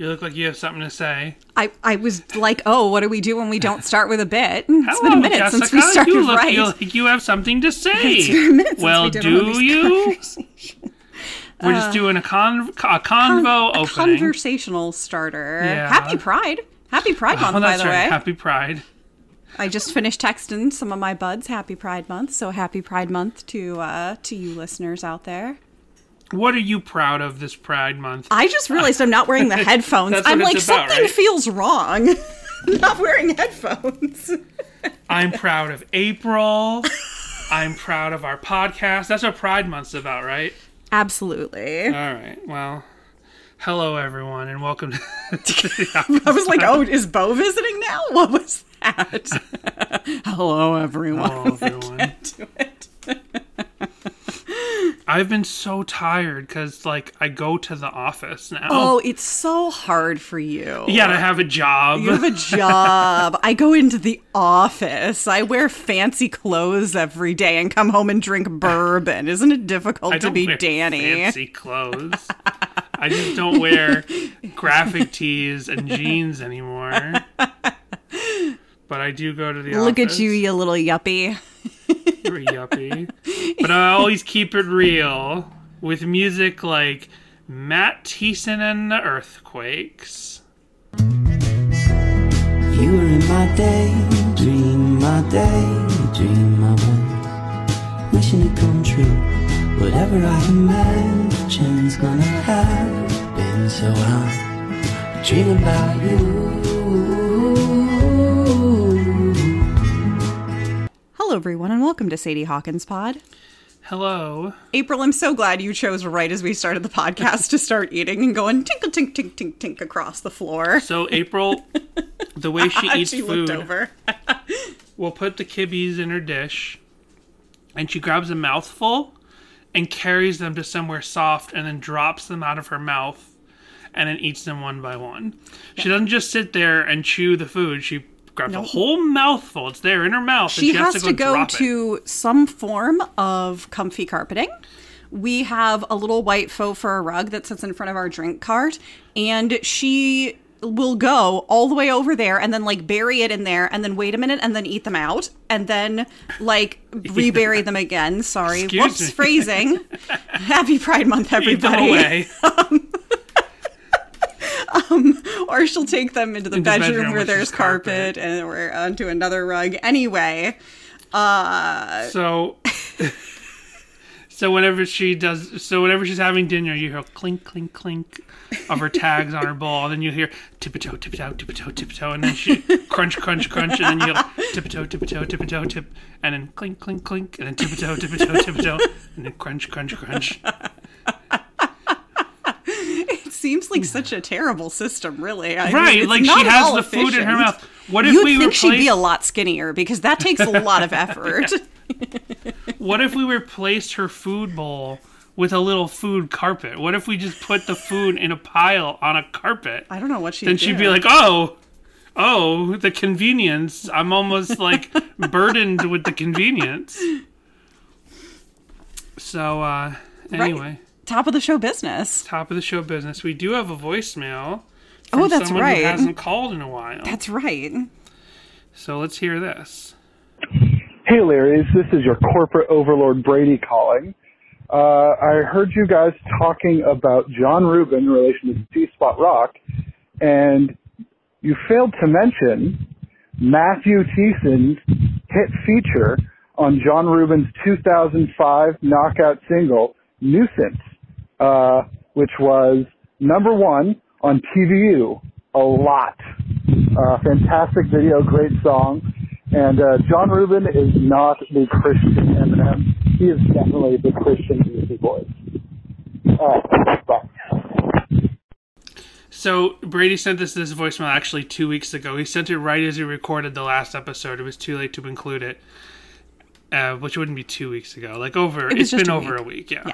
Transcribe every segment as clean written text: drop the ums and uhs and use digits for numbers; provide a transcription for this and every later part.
You look like you have something to say. I was like, oh, what do we do when we don't start with a bit? It's Hello, been a minute Jessica. since we started. You look like you have something to say. It's been a minute well, since we did do you? We're just doing a convo opening. Conversational starter. Yeah. Happy Pride. Happy Pride Month, by the way. Happy Pride. I just finished texting some of my buds Happy Pride Month, so Happy Pride Month to you listeners out there. What are you proud of this Pride Month? I just realized I'm not wearing the headphones. I'm like, about, something right? feels wrong. Not wearing headphones. I'm proud of April. I'm proud of our podcast. That's what Pride Month's about, right? Absolutely. All right. Well, hello, everyone, and welcome to I was like, oh, is Bo visiting now? What was that? Hello, everyone. Hello, everyone. Get to it. I've been so tired because, like, I go to the office now. Oh, it's so hard for you. Yeah, to have a job. You have a job. I go into the office. I wear fancy clothes every day and come home and drink bourbon. Isn't it difficult to be Danny? Fancy clothes. I just don't wear graphic tees and jeans anymore. But I do go to the office. Look at you little yuppie. You're a yuppie. But I always keep it real with music like Matthew Thiessen and the Earthquakes. You were in my daydream, my one. Wishing it come true. Whatever I imagine's gonna happen, so I'm dreaming about you. Hello, everyone, and welcome to Sadie Hawkins Pod. Hello. April, I'm so glad you chose right as we started the podcast to start eating and going tinkle, tink, tink, tink, tink across the floor. So April, the way she eats she food, looked over. will put the kibbies in her dish, and she grabs a mouthful and carries them to somewhere soft and then drops them out of her mouth and then eats them one by one. She doesn't just sit there and chew the food. She grabs a whole mouthful. It's there in her mouth. She and has to go drop to some form of comfy carpeting. We have a little white faux fur rug that sits in front of our drink cart, and she will go all the way over there and then like bury it in there and then wait a minute and then eat them out and then like rebury them again. Sorry. Excuse me. Phrasing. Happy Pride Month, everybody. Eat them away. Or she'll take them into the bedroom where there's carpet and we're onto another rug. Anyway. So whenever she's having dinner, you hear clink, clink, clink of her tags on her bowl, and then you hear tip-a-toe, tip-a-toe, tip-a-toe, tip-a-toe, and then she crunch, crunch, crunch, and then you'll tip-a-toe, tip-a-toe, tip-a-toe, tip, and then clink, clink, clink, and then tip-a-toe, tip-a-toe, tip-a-toe, and then crunch, crunch, crunch. It seems like such a terrible system, really. I right, mean, like she has the food in her mouth. What if we think she'd be a lot skinnier, because that takes a lot of effort. What if we replaced her food bowl with a little food carpet? What if we just put the food in a pile on a carpet? I don't know what she'd do. Then she'd be like, oh, the convenience. I'm almost like burdened with the convenience. So, anyway. Right. Top of the show business. Top of the show business. We do have a voicemail from someone right. who hasn't called in a while. That's right. So let's hear this. Hey, Larrys, this is your corporate overlord Brady calling. I heard you guys talking about John Rubin in relation to C-Spot Rock, and you failed to mention Matthew Thiessen's hit feature on John Rubin's 2005 knockout single, Nuisance, which was #1 on TVU a lot. Fantastic video, great song. And John Rubin is not the Christian Eminem. He is definitely the Christian music voice. Bye. So Brady sent us this voicemail actually 2 weeks ago. He sent it right as he recorded the last episode. It was too late to include it, which wouldn't be 2 weeks ago. It's been over a week. Yeah.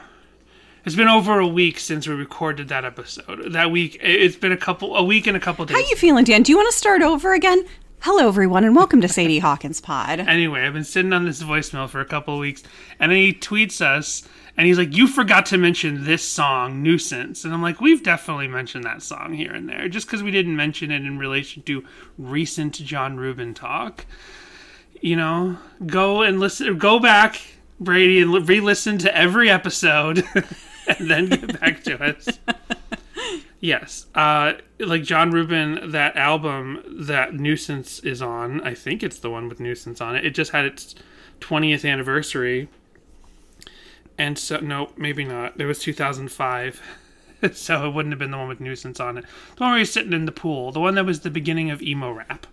It's been over a week since we recorded that episode. That week, it's been a week and a couple days. How you feeling, Dan? Do you want to start over again? Hello, everyone, and welcome to Sadie Hawkins Pod. Anyway, I've been sitting on this voicemail for a couple of weeks, and then he tweets us, and he's like, you forgot to mention this song, Nuisance. And I'm like, we've definitely mentioned that song here and there, just because we didn't mention it in relation to recent John Rubin talk. You know, go back, Brady, and re-listen to every episode, and then get back to us. Yes, like John Rubin, that album that Nuisance is on, I think it's the one with Nuisance on it. It just had its 20th anniversary. And so, no, maybe not. It was 2005. So it wouldn't have been the one with Nuisance on it. The one where he's sitting in the pool. The one that was the beginning of emo rap,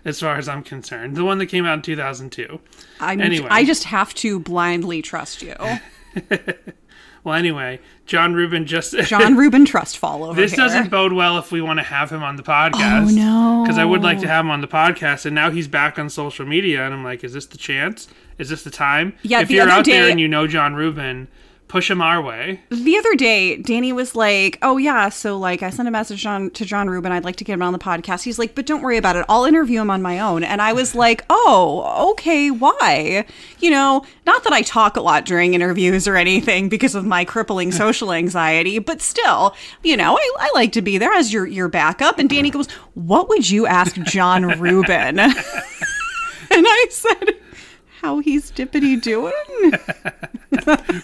as far as I'm concerned. The one that came out in 2002. Anyway. I just have to blindly trust you. Well, anyway, John Rubin John Rubin trust fall over This here. doesn't bode well if we want to have him on the podcast. Oh, no. Because I would like to have him on the podcast, and now he's back on social media, and I'm like, is this the chance? Is this the time? Yeah, if you're out there and you know John Rubin, push him our way. The other day, Danny was like, oh, yeah, so, like, I sent a message to John Rubin. I'd like to get him on the podcast. He's like, but don't worry about it. I'll interview him on my own. And I was like, oh, okay, why? You know, not that I talk a lot during interviews or anything because of my crippling social anxiety, but still, you know, I like to be there as your backup. And Danny goes, what would you ask John Rubin? And I said, how he's dippity doing?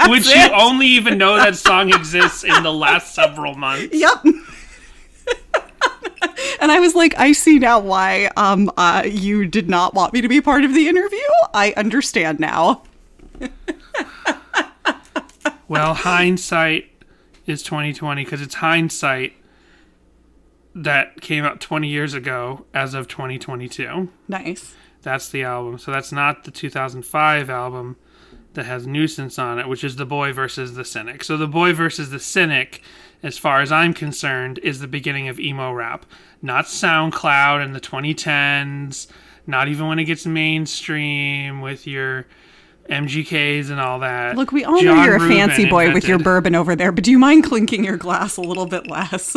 Would you only even know that song exists in the last several months? Yep. And I was like, I see now why you did not want me to be part of the interview. I understand now. Well, hindsight is 2020 because it's hindsight that came out 20 years ago as of 2022. Nice. That's the album. So that's not the 2005 album that has Nuisance on it, which is The Boy versus the Cynic. So The Boy versus the Cynic, as far as I'm concerned, is the beginning of emo rap. Not SoundCloud in the 2010s, not even when it gets mainstream with your MGKs and all that. Look, we all know you're a fancy boy with your bourbon over there, but do you mind clinking your glass a little bit less?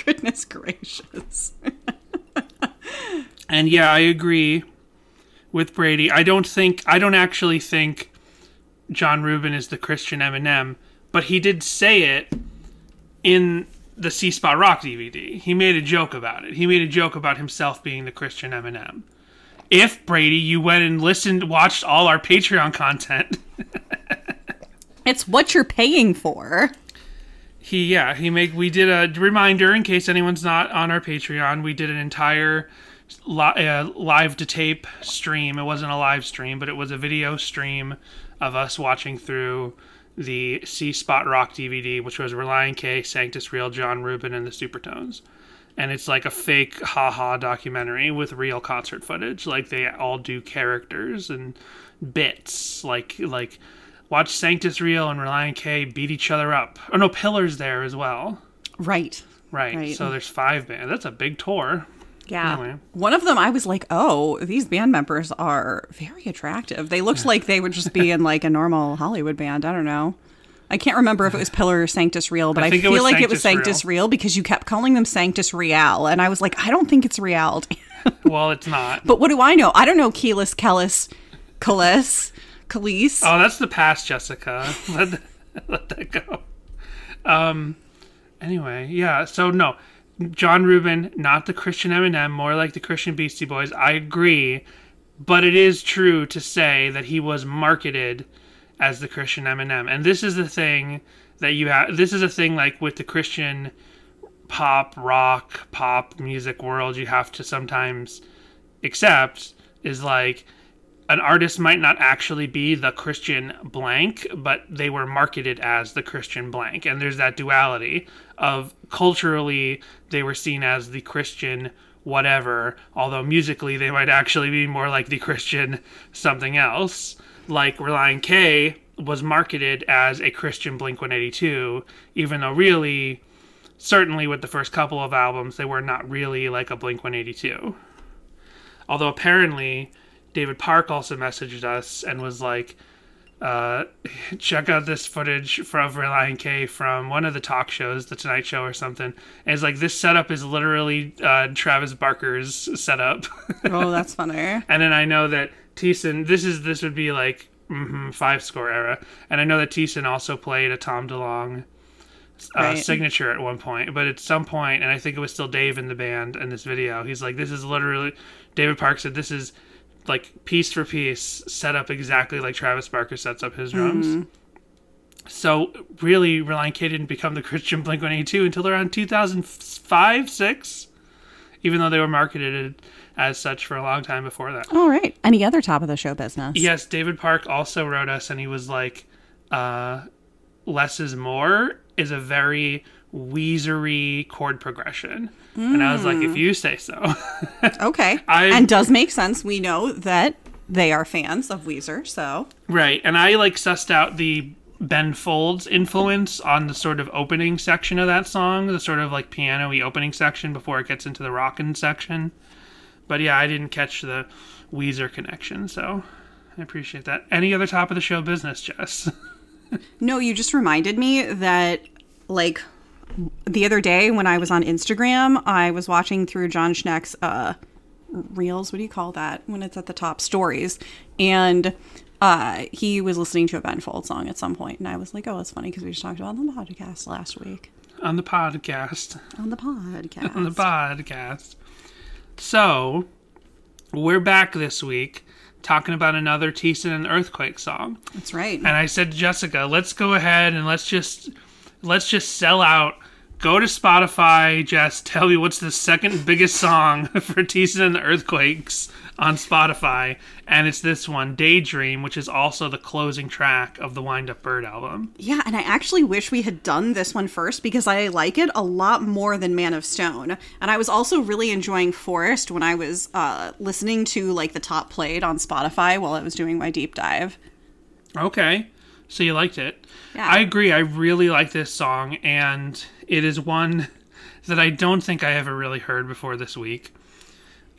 Goodness gracious. And yeah, I agree with Brady. I don't actually think John Rubin is the Christian Eminem, but he did say it in the C Spot Rock DVD. He made a joke about it. He made a joke about himself being the Christian Eminem. If, Brady, you went and watched all our Patreon content. It's what you're paying for. We did a reminder in case anyone's not on our Patreon. We did an entire live to tape stream. It wasn't a live stream, but it was a video stream of us watching through the C Spot Rock DVD, which was Relient K, Sanctus Real, John Rubin, and the Supertones. And it's like a fake haha documentary with real concert footage. Like they all do characters and bits. Like watch Sanctus Real and Relient K beat each other up. Oh no, Pillar's there as well. Right. So there's 5 bands. That's a big tour. Yeah. Anyway. One of them, I was like, oh, these band members are very attractive. They looked like they would just be in like a normal Hollywood band. I don't know. I can't remember if it was Pillar or Sanctus Real, but I feel like it was Sanctus Real because you kept calling them Sanctus Real. And I was like, I don't think it's Real. Well, it's not. But what do I know? I don't know Kelis, Khalees. Oh, that's the past, Jessica. Let that go. Anyway, yeah, so no. John Rubin, not the Christian Eminem, more like the Christian Beastie Boys. I agree, but it is true to say that he was marketed as the Christian Eminem. And this is the thing that you have. This is a thing like with the Christian pop music world you have to sometimes accept is like an artist might not actually be the Christian blank, but they were marketed as the Christian blank. And there's that duality of culturally they were seen as the Christian whatever, although musically they might actually be more like the Christian something else. Like Relient K was marketed as a Christian Blink-182, even though really, certainly with the first couple of albums, they were not really like a Blink-182. Although apparently David Park also messaged us and was like, check out this footage from Relient K from one of the talk shows, The Tonight Show or something. And it's like, this setup is literally Travis Barker's setup. Oh, that's funny. And then I know that Thiessen, this would be like 5-score era. And I know that Thiessen also played a Tom DeLonge signature at one point. But at some point, and I think it was still Dave in the band in this video, he's like, this is literally, David Park said, this is like piece for piece set up exactly like Travis Barker sets up his drums. So really, Relient K didn't become the Christian Blink-182 until around 2005, 6, even though they were marketed as such for a long time before that. All right. Any other top of the show business? Yes, David Park also wrote us, and he was like, less is more is a very Weezer-y chord progression. And I was like, if you say so. Okay. And does make sense. We know that they are fans of Weezer, so. Right. And I like sussed out the Ben Folds influence on the sort of opening section of that song, the sort of like piano-y opening section before it gets into the rockin' section. But yeah, I didn't catch the Weezer connection, so I appreciate that. Any other top of the show business, Jess? No, you just reminded me that, like, the other day when I was on Instagram, I was watching through John Schneck's reels. What do you call that when it's at the top? Stories. And he was listening to a Ben Folds song at some point, and I was like, oh, it's funny because we just talked about it on the podcast last week. On the podcast. On the podcast. On the podcast. So, we're back this week talking about another Thiessen and Earthquake song. That's right. And I said to Jessica, let's go ahead and let's just sell out. Go to Spotify, Jess. Tell me what's the second biggest song for Thiessen and the Earthquakes on Spotify. And it's this one, Daydream, which is also the closing track of the Wind Up Bird album. Yeah, and I actually wish we had done this one first because I like it a lot more than Man of Stone. And I was also really enjoying Forest when I was listening to like the top played on Spotify while I was doing my deep dive. Okay. So you liked it. Yeah. I agree. I really like this song, and it is one that I don't think I ever really heard before this week.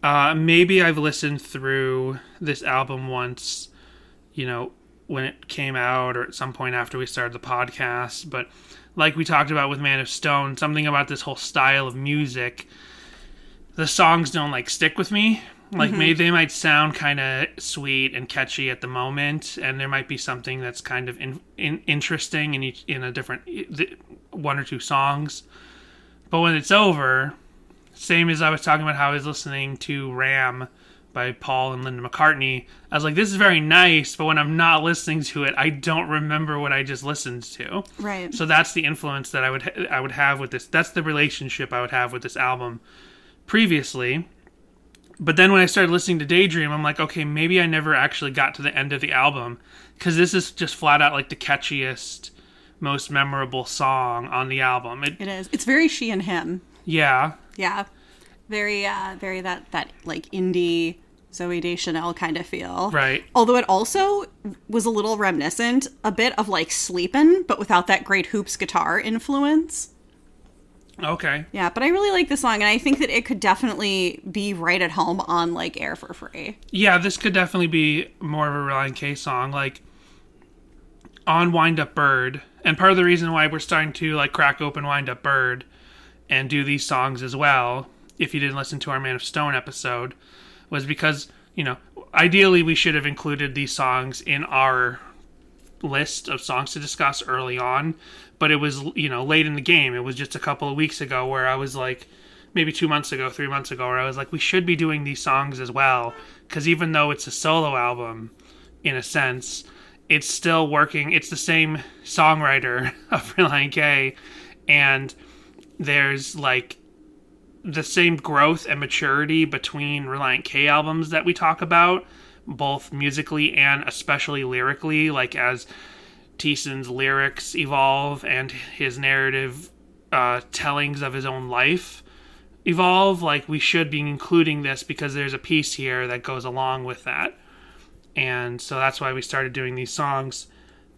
Maybe I've listened through this album once, when it came out or at some point after we started the podcast. But like we talked about with Man of Stone, something about this whole style of music, the songs don't stick with me. Maybe they might sound kind of sweet and catchy at the moment, and there might be something that's kind of interesting in a different one or two songs. But when it's over, same as I was talking about how I was listening to Ram by Paul and Linda McCartney, I was like, this is very nice, but when I'm not listening to it, I don't remember what I just listened to. Right. So that's the influence that I would have with this. That's the relationship I would have with this album previously. But then when I started listening to Daydream, I'm like, okay, maybe I never actually got to the end of the album, because this is just flat out the catchiest, most memorable song on the album. It is. It's very she and him. Yeah. Yeah. Very that indie Zooey Deschanel kind of feel. Right. Although it also was a little reminiscent, a bit of Sleepin', but without that great hoops guitar influence. Okay. Yeah, but I really like the song, and I think that it could definitely be right at home on Air for Free. Yeah, this could definitely be more of a Relient K song, on Wind Up Bird. And part of the reason why we're starting to crack open Wind Up Bird and do these songs as well, if you didn't listen to our Man of Stone episode, was because, ideally we should have included these songs in our list of songs to discuss early on. But it was, late in the game. It was just a couple of weeks ago where I was maybe 2 months ago, 3 months ago, where I was we should be doing these songs as well. Because even though it's a solo album, in a sense, it's still working. It's the same songwriter of Relient K. And there's the same growth and maturity between Relient K albums that we talk about, both musically and especially lyrically, as Thiessen's lyrics evolve and his narrative tellings of his own life evolve. We should be including this because there's a piece here that goes along with that. And so that's why we started doing these songs.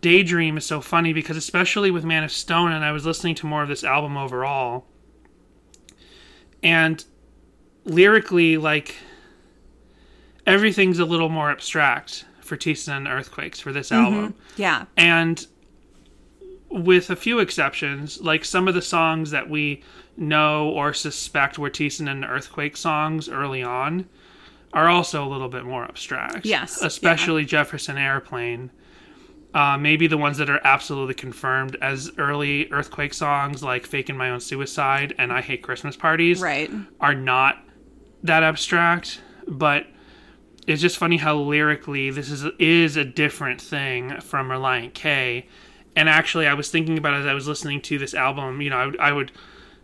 Daydream is so funny because especially with Man of Stone, and I was listening to more of this album overall, and lyrically, everything's a little more abstract for Thiessen and Earthquakes for this album. Yeah. And with a few exceptions, like some of the songs that we know or suspect were Thiessen and Earthquake songs early on are also a little bit more abstract. Yes. Especially Jefferson Airplane. Maybe the ones that are absolutely confirmed as early Earthquake songs like Faking My Own Suicide and I Hate Christmas Parties are not that abstract, but it's just funny how lyrically this is a different thing from Relient K. And actually, I was thinking about it as I was listening to this album. You know, I would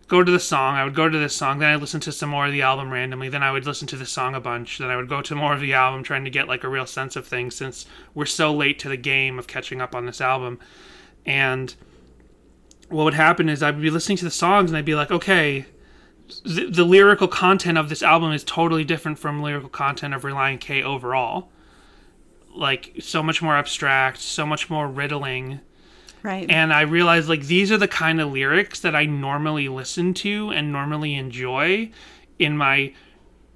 go to the song, I would go to this song, then I'd listen to some more of the album randomly, then I would listen to the song a bunch, then I would go to more of the album trying to get like a real sense of things since we're so late to the game of catching up on this album. And what would happen is I'd be listening to the songs and I'd be like, okay, the lyrical content of this album is totally different from lyrical content of Relient K overall. Like, so much more abstract, so much more riddling. Right. And I realized, like, these are the kind of lyrics that I normally listen to and normally enjoy in my,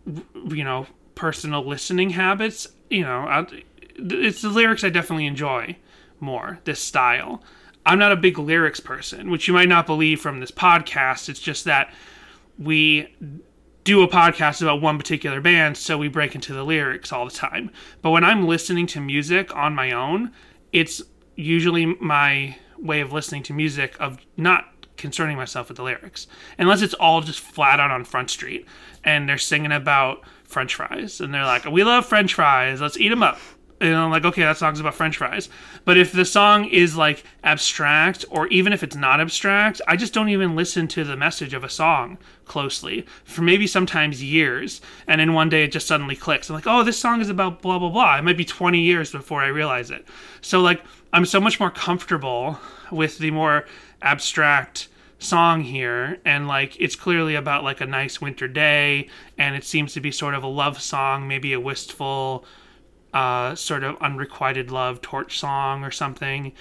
you know, personal listening habits. You know, it's the lyrics I definitely enjoy more, this style. I'm not a big lyrics person, which you might not believe from this podcast. It's just that we do a podcast about one particular band, so we break into the lyrics all the time. But when I'm listening to music on my own, it's usually my way of listening to music of not concerning myself with the lyrics. Unless it's all just flat out on Front Street, and they're singing about French fries, and they're like, we love French fries, let's eat them up. And I'm like, okay, that song's about French fries. But if the song is like abstract, or even if it's not abstract, I just don't even listen to the message of a song closely for maybe sometimes years. And then one day it just suddenly clicks. I'm like, oh, this song is about blah, blah, blah. It might be 20 years before I realize it. So like, I'm so much more comfortable with the more abstract song here, and like it's clearly about like a nice winter day, and it seems to be sort of a love song, maybe a wistful sort of unrequited love torch song or something,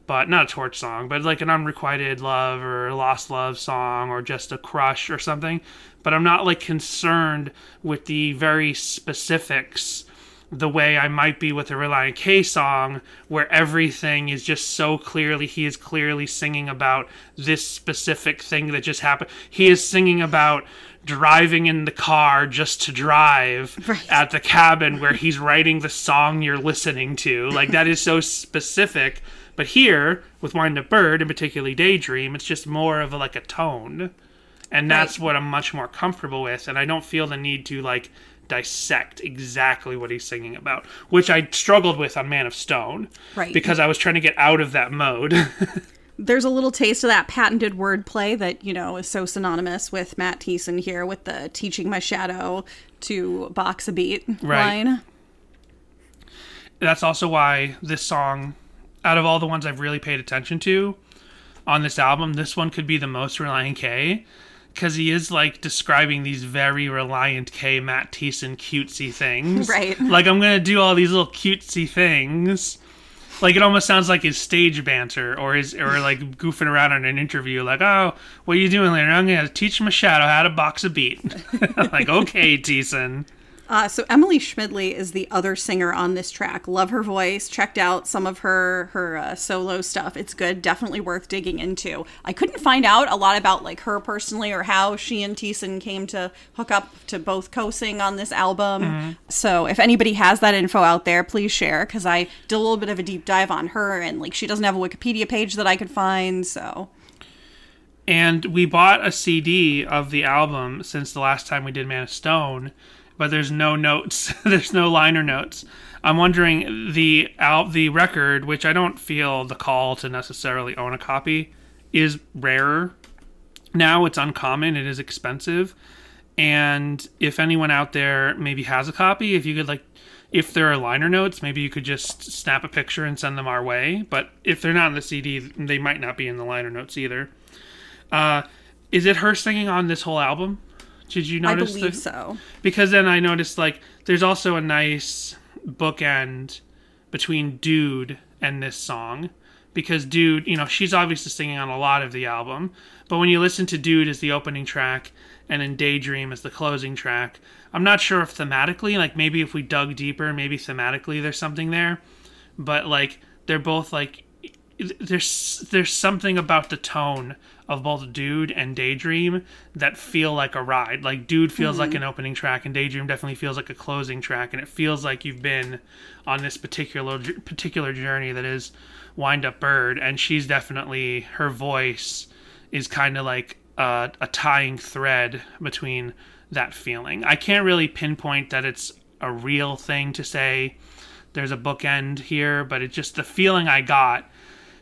but not a torch song, but like an unrequited love or a lost love song or just a crush or something. But I'm not like concerned with the very specifics the way I might be with a Relient K song, where everything is just so clearly, he is clearly singing about this specific thing that just happened. He is singing about driving in the car just to drive at the cabin where he's writing the song you're listening to. Like, that is so specific. But here, with Wind Up Bird, and particularly Daydream, it's just more of like a tone. And that's what I'm much more comfortable with. And I don't feel the need to, like, dissect exactly what he's singing about, which I struggled with on Man of Stone. Right. Because I was trying to get out of that mode. There's a little taste of that patented wordplay that, you know, is so synonymous with Matt Thiessen here with the teaching my shadow to box a beat line. That's also why this song, out of all the ones I've really paid attention to on this album, this one could be the most Relient K, because he is like describing these very Relient K Matt Thiessen cutesy things. Right. Like, I'm going to do all these little cutesy things. Like, it almost sounds like his stage banter or like goofing around in an interview. Like, oh, what are you doing later? I'm going to teach my shadow how to box a beat. Like, okay, Thiessen. So Emily Schmidley is the other singer on this track. Love her voice. Checked out some of her solo stuff. It's good. Definitely worth digging into. I couldn't find out a lot about like her personally or how she and Thiessen came to hook up to both co-sing on this album. Mm-hmm. So if anybody has that info out there, please share, because I did a little bit of a deep dive on her, and like she doesn't have a Wikipedia page that I could find. So. And we bought a CD of the album since the last time we did Man of Stone, but there's no notes. There's no liner notes. I'm wondering, the record, which I don't feel the call to necessarily own a copy, is rarer. Now it's uncommon. It is expensive. And if anyone out there maybe has a copy, if you could, like, if there are liner notes, maybe you could just snap a picture and send them our way. But if they're not in the CD, they might not be in the liner notes either. Is it her singing on this whole album? Did you notice? I believe so. Because then I noticed, like, there's also a nice bookend between Dude and this song. Because Dude, you know, she's obviously singing on a lot of the album. But when you listen to Dude as the opening track, and then Daydream is the closing track. I'm not sure if thematically, like maybe if we dug deeper, maybe thematically there's something there, but like they're both like there's something about the tone of both Dude and Daydream that feel like a ride. Like Dude feels like an opening track, and Daydream definitely feels like a closing track, and it feels like you've been on this particular journey that is Wind Up Bird, and she's definitely, her voice is kind of like a tying thread between that feeling. I can't really pinpoint that it's a real thing to say there's a bookend here, but it's just the feeling I got.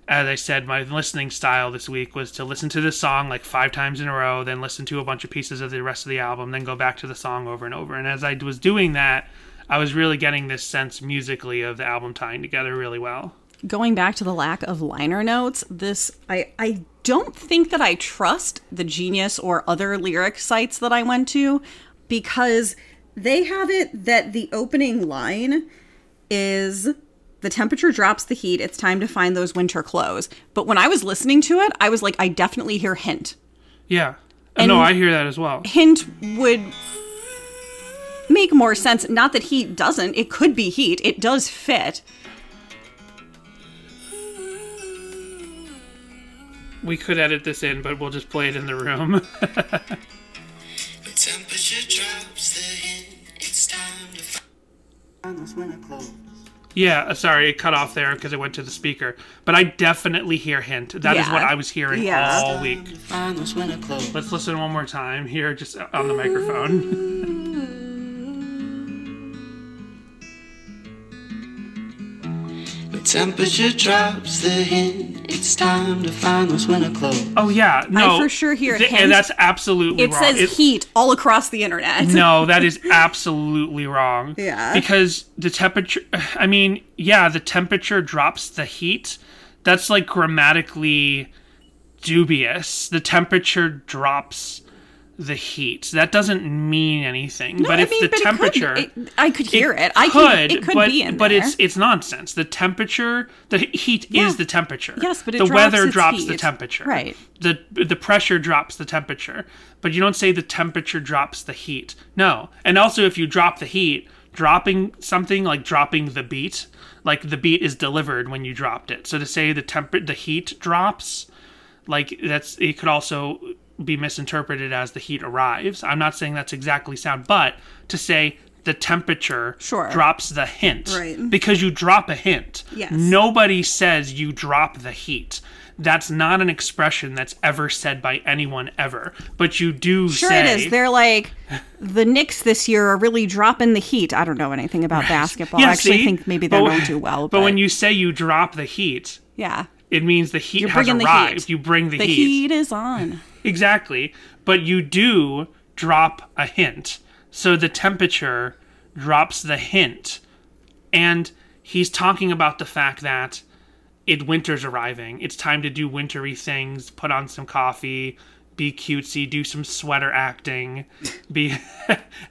As I said, my listening style this week was to listen to this song like 5 times in a row, then listen to a bunch of pieces of the rest of the album, then go back to the song over and over. And as I was doing that, I was really getting this sense musically of the album tying together really well. Going back to the lack of liner notes, I don't think that I trust the Genius or other lyric sites that I went to, because they have it that the opening line is... the temperature drops the heat. It's time to find those winter clothes. But when I was listening to it, I was like, I definitely hear hint. Yeah. No, I hear that as well. Hint would make more sense. Not that heat doesn't. It could be heat. It does fit. We could edit this in, but we'll just play it in the room. The temperature drops the hint. It's time to find those winter clothes. Yeah, sorry, it cut off there because it went to the speaker. But I definitely hear hint. That is what I was hearing all week. Let's listen one more time here, just on the microphone. The temperature drops the hint. It's time to find those winter clothes. Oh, yeah. No, I for sure hear hint. And that's absolutely wrong. It says heat all across the internet. No, that is absolutely wrong. Yeah. Because the temperature... I mean, yeah, the temperature drops the heat. That's, like, grammatically dubious. The temperature drops the heat. That doesn't mean anything. No, but if the but temperature... I could hear it. It could be in there. But it's nonsense. The temperature... The heat is the temperature. Yes, but the weather drops the heat. temperature. Right. The pressure drops the temperature. But you don't say the temperature drops the heat. No. And also, if you drop the heat, dropping something, like dropping the beat, like the beat is delivered when you dropped it. So to say the heat drops, like it could also be misinterpreted as the heat arrives. I'm not saying that's exactly sound, but to say the temperature drops the hint. Right. Because you drop a hint. Yes. Nobody says you drop the heat. That's not an expression that's ever said by anyone ever. But you do say... Sure it is. They're like, the Knicks this year are really dropping the heat. I don't know anything about basketball. Yeah, I actually think maybe they don't do well. But when you say you drop the heat... Yeah. It means the heat has arrived. You bring the heat. The heat is on. Exactly. But you do drop a hint. So the temperature drops the hint. And he's talking about the fact that winter's arriving. It's time to do wintry things, put on some coffee, be cutesy, do some sweater acting,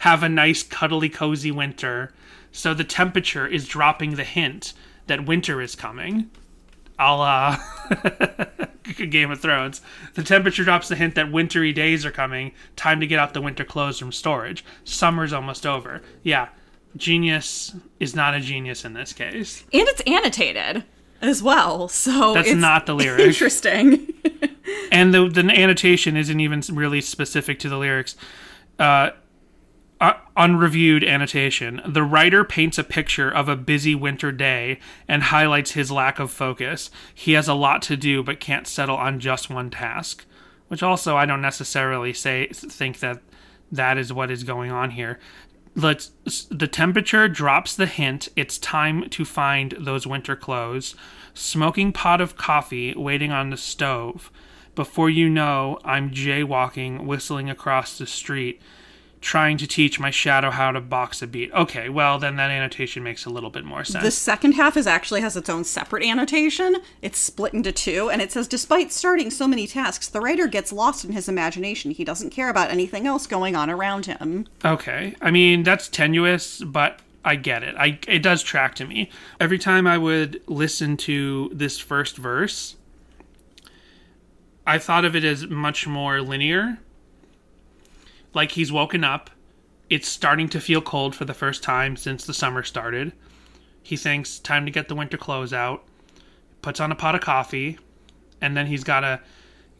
have a nice cuddly cozy winter. So the temperature is dropping the hint that winter is coming. Game of Thrones. The temperature drops the hint that wintry days are coming. Time to get out the winter clothes from storage. Summer's almost over. Yeah, genius is not a genius in this case. And it's annotated as well, so that's it's not the lyric. Interesting. And the annotation isn't even really specific to the lyrics. Unreviewed annotation. The writer paints a picture of a busy winter day and highlights his lack of focus. He has a lot to do but can't settle on just one task. Which also I don't necessarily think that is what is going on here. The temperature drops the hint. It's time to find those winter clothes. Smoking pot of coffee waiting on the stove. Before you know, I'm jaywalking, whistling across the street, trying to teach my shadow how to box a beat. Okay, well, then that annotation makes a little bit more sense. The second half actually has its own separate annotation. It's split into two, and it says, despite starting so many tasks, the writer gets lost in his imagination. He doesn't care about anything else going on around him. Okay. I mean, that's tenuous, but I get it. It does track to me. Every time I would listen to this first verse, I thought of it as much more linear. like he's woken up. It's starting to feel cold for the first time since the summer started. He thinks, time to get the winter clothes out, puts on a pot of coffee, and then he's got to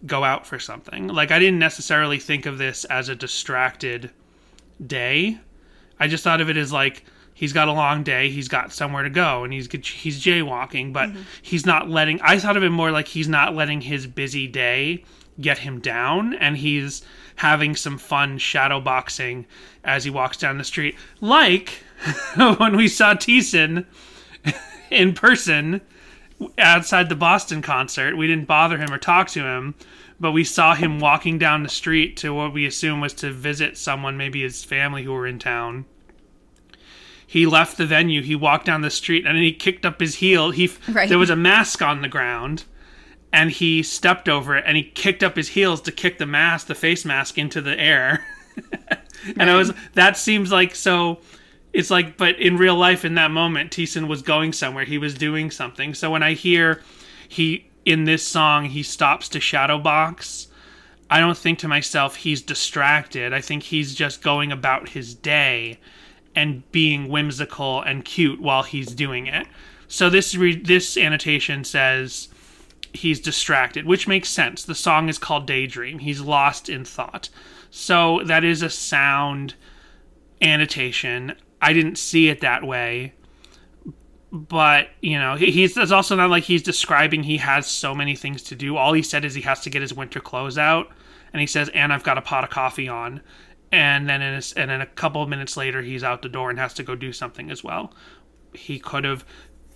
go out for something. Like, I didn't necessarily think of this as a distracted day. I just thought of it as like, he's got a long day, he's got somewhere to go, and he's jaywalking, but he's not letting... I thought of it more like he's not letting his busy day get him down, and he's having some fun shadow boxing as he walks down the street. Like when we saw Thiessen in person outside the Boston concert. We didn't bother him or talk to him, but we saw him walking down the street to what we assume was to visit someone, maybe his family who were in town. He left the venue, he walked down the street, and then he kicked up his heel. There was a mask on the ground, and he stepped over it, and he kicked up his heels to kick the face mask into the air. And that seems like so... It's like, but in real life, in that moment, Thiessen was going somewhere. He was doing something. So when I hear in this song, he stops to shadow box, I don't think to myself, he's distracted. I think he's just going about his day and being whimsical and cute while he's doing it. So this annotation says he's distracted, which makes sense. The song is called Daydream. He's lost in thought. So that is a sound annotation. I didn't see it that way, but, you know, it's also not like he's describing he has so many things to do. All he said is he has to get his winter clothes out, and he says, and I've got a pot of coffee on, and then a couple of minutes later, he's out the door and has to go do something as well. He could have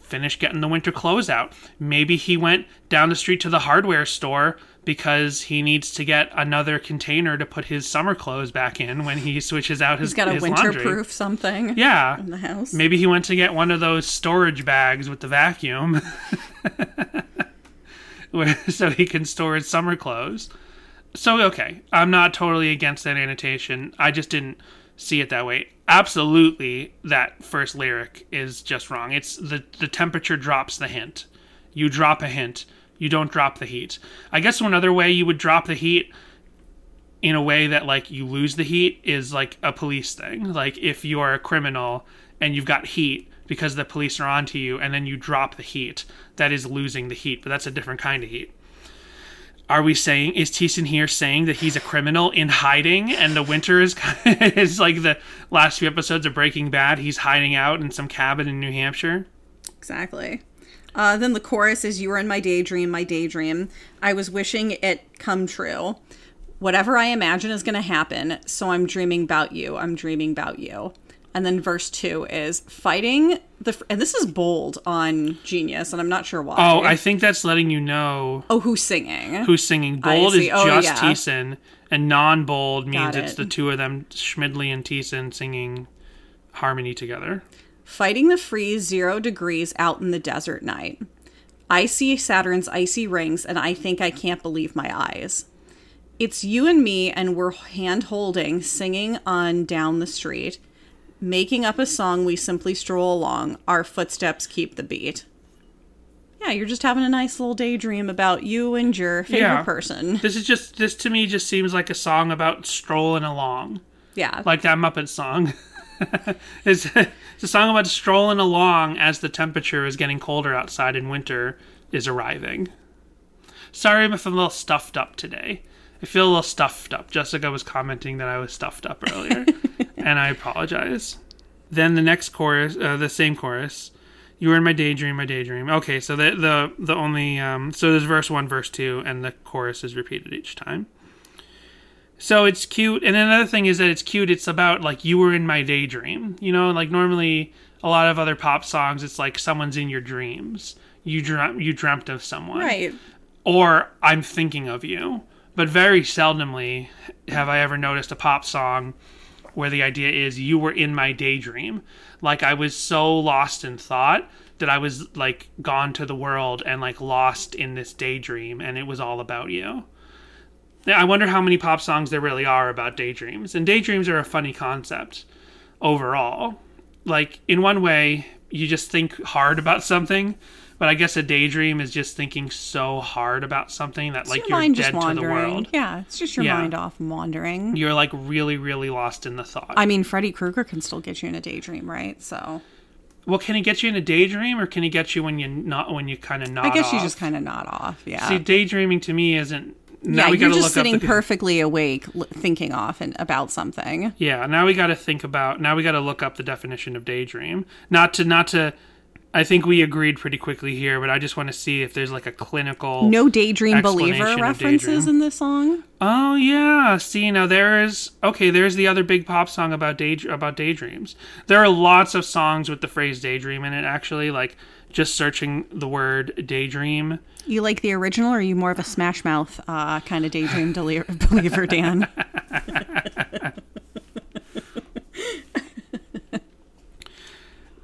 finished getting the winter clothes out. Maybe he went down the street to the hardware store because he needs to get another container to put his summer clothes back in when he switches out his laundry. He's got a winterproof something in the house. Maybe he went to get one of those storage bags with the vacuum so he can store his summer clothes. So, okay, I'm not totally against that annotation. I just didn't see it that way. Absolutely, that first lyric is just wrong. It's the temperature drops the hint. You drop a hint. You don't drop the heat. I guess one other way you would drop the heat in a way that, like, you lose the heat is, like, a police thing. Like, if you are a criminal and you've got heat because the police are onto you and then you drop the heat, that is losing the heat, but that's a different kind of heat. Is Thiessen here saying that he's a criminal in hiding and the winter is like the last few episodes of Breaking Bad? He's hiding out in some cabin in New Hampshire? Exactly. Then the chorus is, you were in my daydream, my daydream. I was wishing it come true. Whatever I imagine is going to happen, so I'm dreaming about you. I'm dreaming about you. And then verse 2 is fighting and this is bold on Genius, and I'm not sure why. Oh, I think that's letting you know. Oh, who's singing? Who's singing. Bold is just Thiessen, and non-bold means it's the two of them, Schmidley and Thiessen, singing harmony together. Fighting the freeze 0 degrees out in the desert night. I see Saturn's icy rings, and I think I can't believe my eyes. It's you and me, and we're hand-holding, singing on down the street. Making up a song, we simply stroll along. Our footsteps keep the beat. Yeah, you're just having a nice little daydream about you and your favorite person. This to me just seems like a song about strolling along. Yeah. Like that Muppet song. It's a song about strolling along as the temperature is getting colder outside and winter is arriving. Sorry if I'm a little stuffed up today. I feel a little stuffed up. Jessica was commenting that I was stuffed up earlier, and I apologize. Then the next chorus, the same chorus, you were in my daydream, my daydream. Okay, so the only so there's verse 1, verse 2, and the chorus is repeated each time. So it's cute, and another thing is that it's cute. It's about, like, you were in my daydream. You know, like normally a lot of other pop songs, it's like someone's in your dreams. You dreamt of someone, right? Or I'm thinking of you. But very seldomly have I ever noticed a pop song where the idea is you were in my daydream. Like I was so lost in thought that I was like gone to the world and like lost in this daydream, and it was all about you. I wonder how many pop songs there really are about daydreams. And daydreams are a funny concept overall. Like in one way, you just think hard about something, But I guess a daydream is just thinking so hard about something that, like, your you're mind dead just to the wandering. world. Yeah, it's just your Yeah. mind off wandering. You're, like, really, really lost in the thought. I mean, Freddy Krueger can still get you in a daydream, right? So Well, can he get you in a daydream, or can he get you when you kind of nod off? I guess you just kind of nod off. Yeah. See, daydreaming to me isn't. Now Yeah, we you're gotta just look up sitting the, perfectly awake, thinking off and about something. Yeah, now we got to look up the definition of daydream. Not to. I think we agreed pretty quickly here, but I just want to see if there's like a clinical. No Daydream explanation Believer of references daydream. in this song. Oh yeah, see now there's the other big pop song about daydreams. There are lots of songs with the phrase daydream in it. Actually, like just searching the word daydream. You like the original, or are you more of a Smash Mouth kind of Daydream believer, Dan?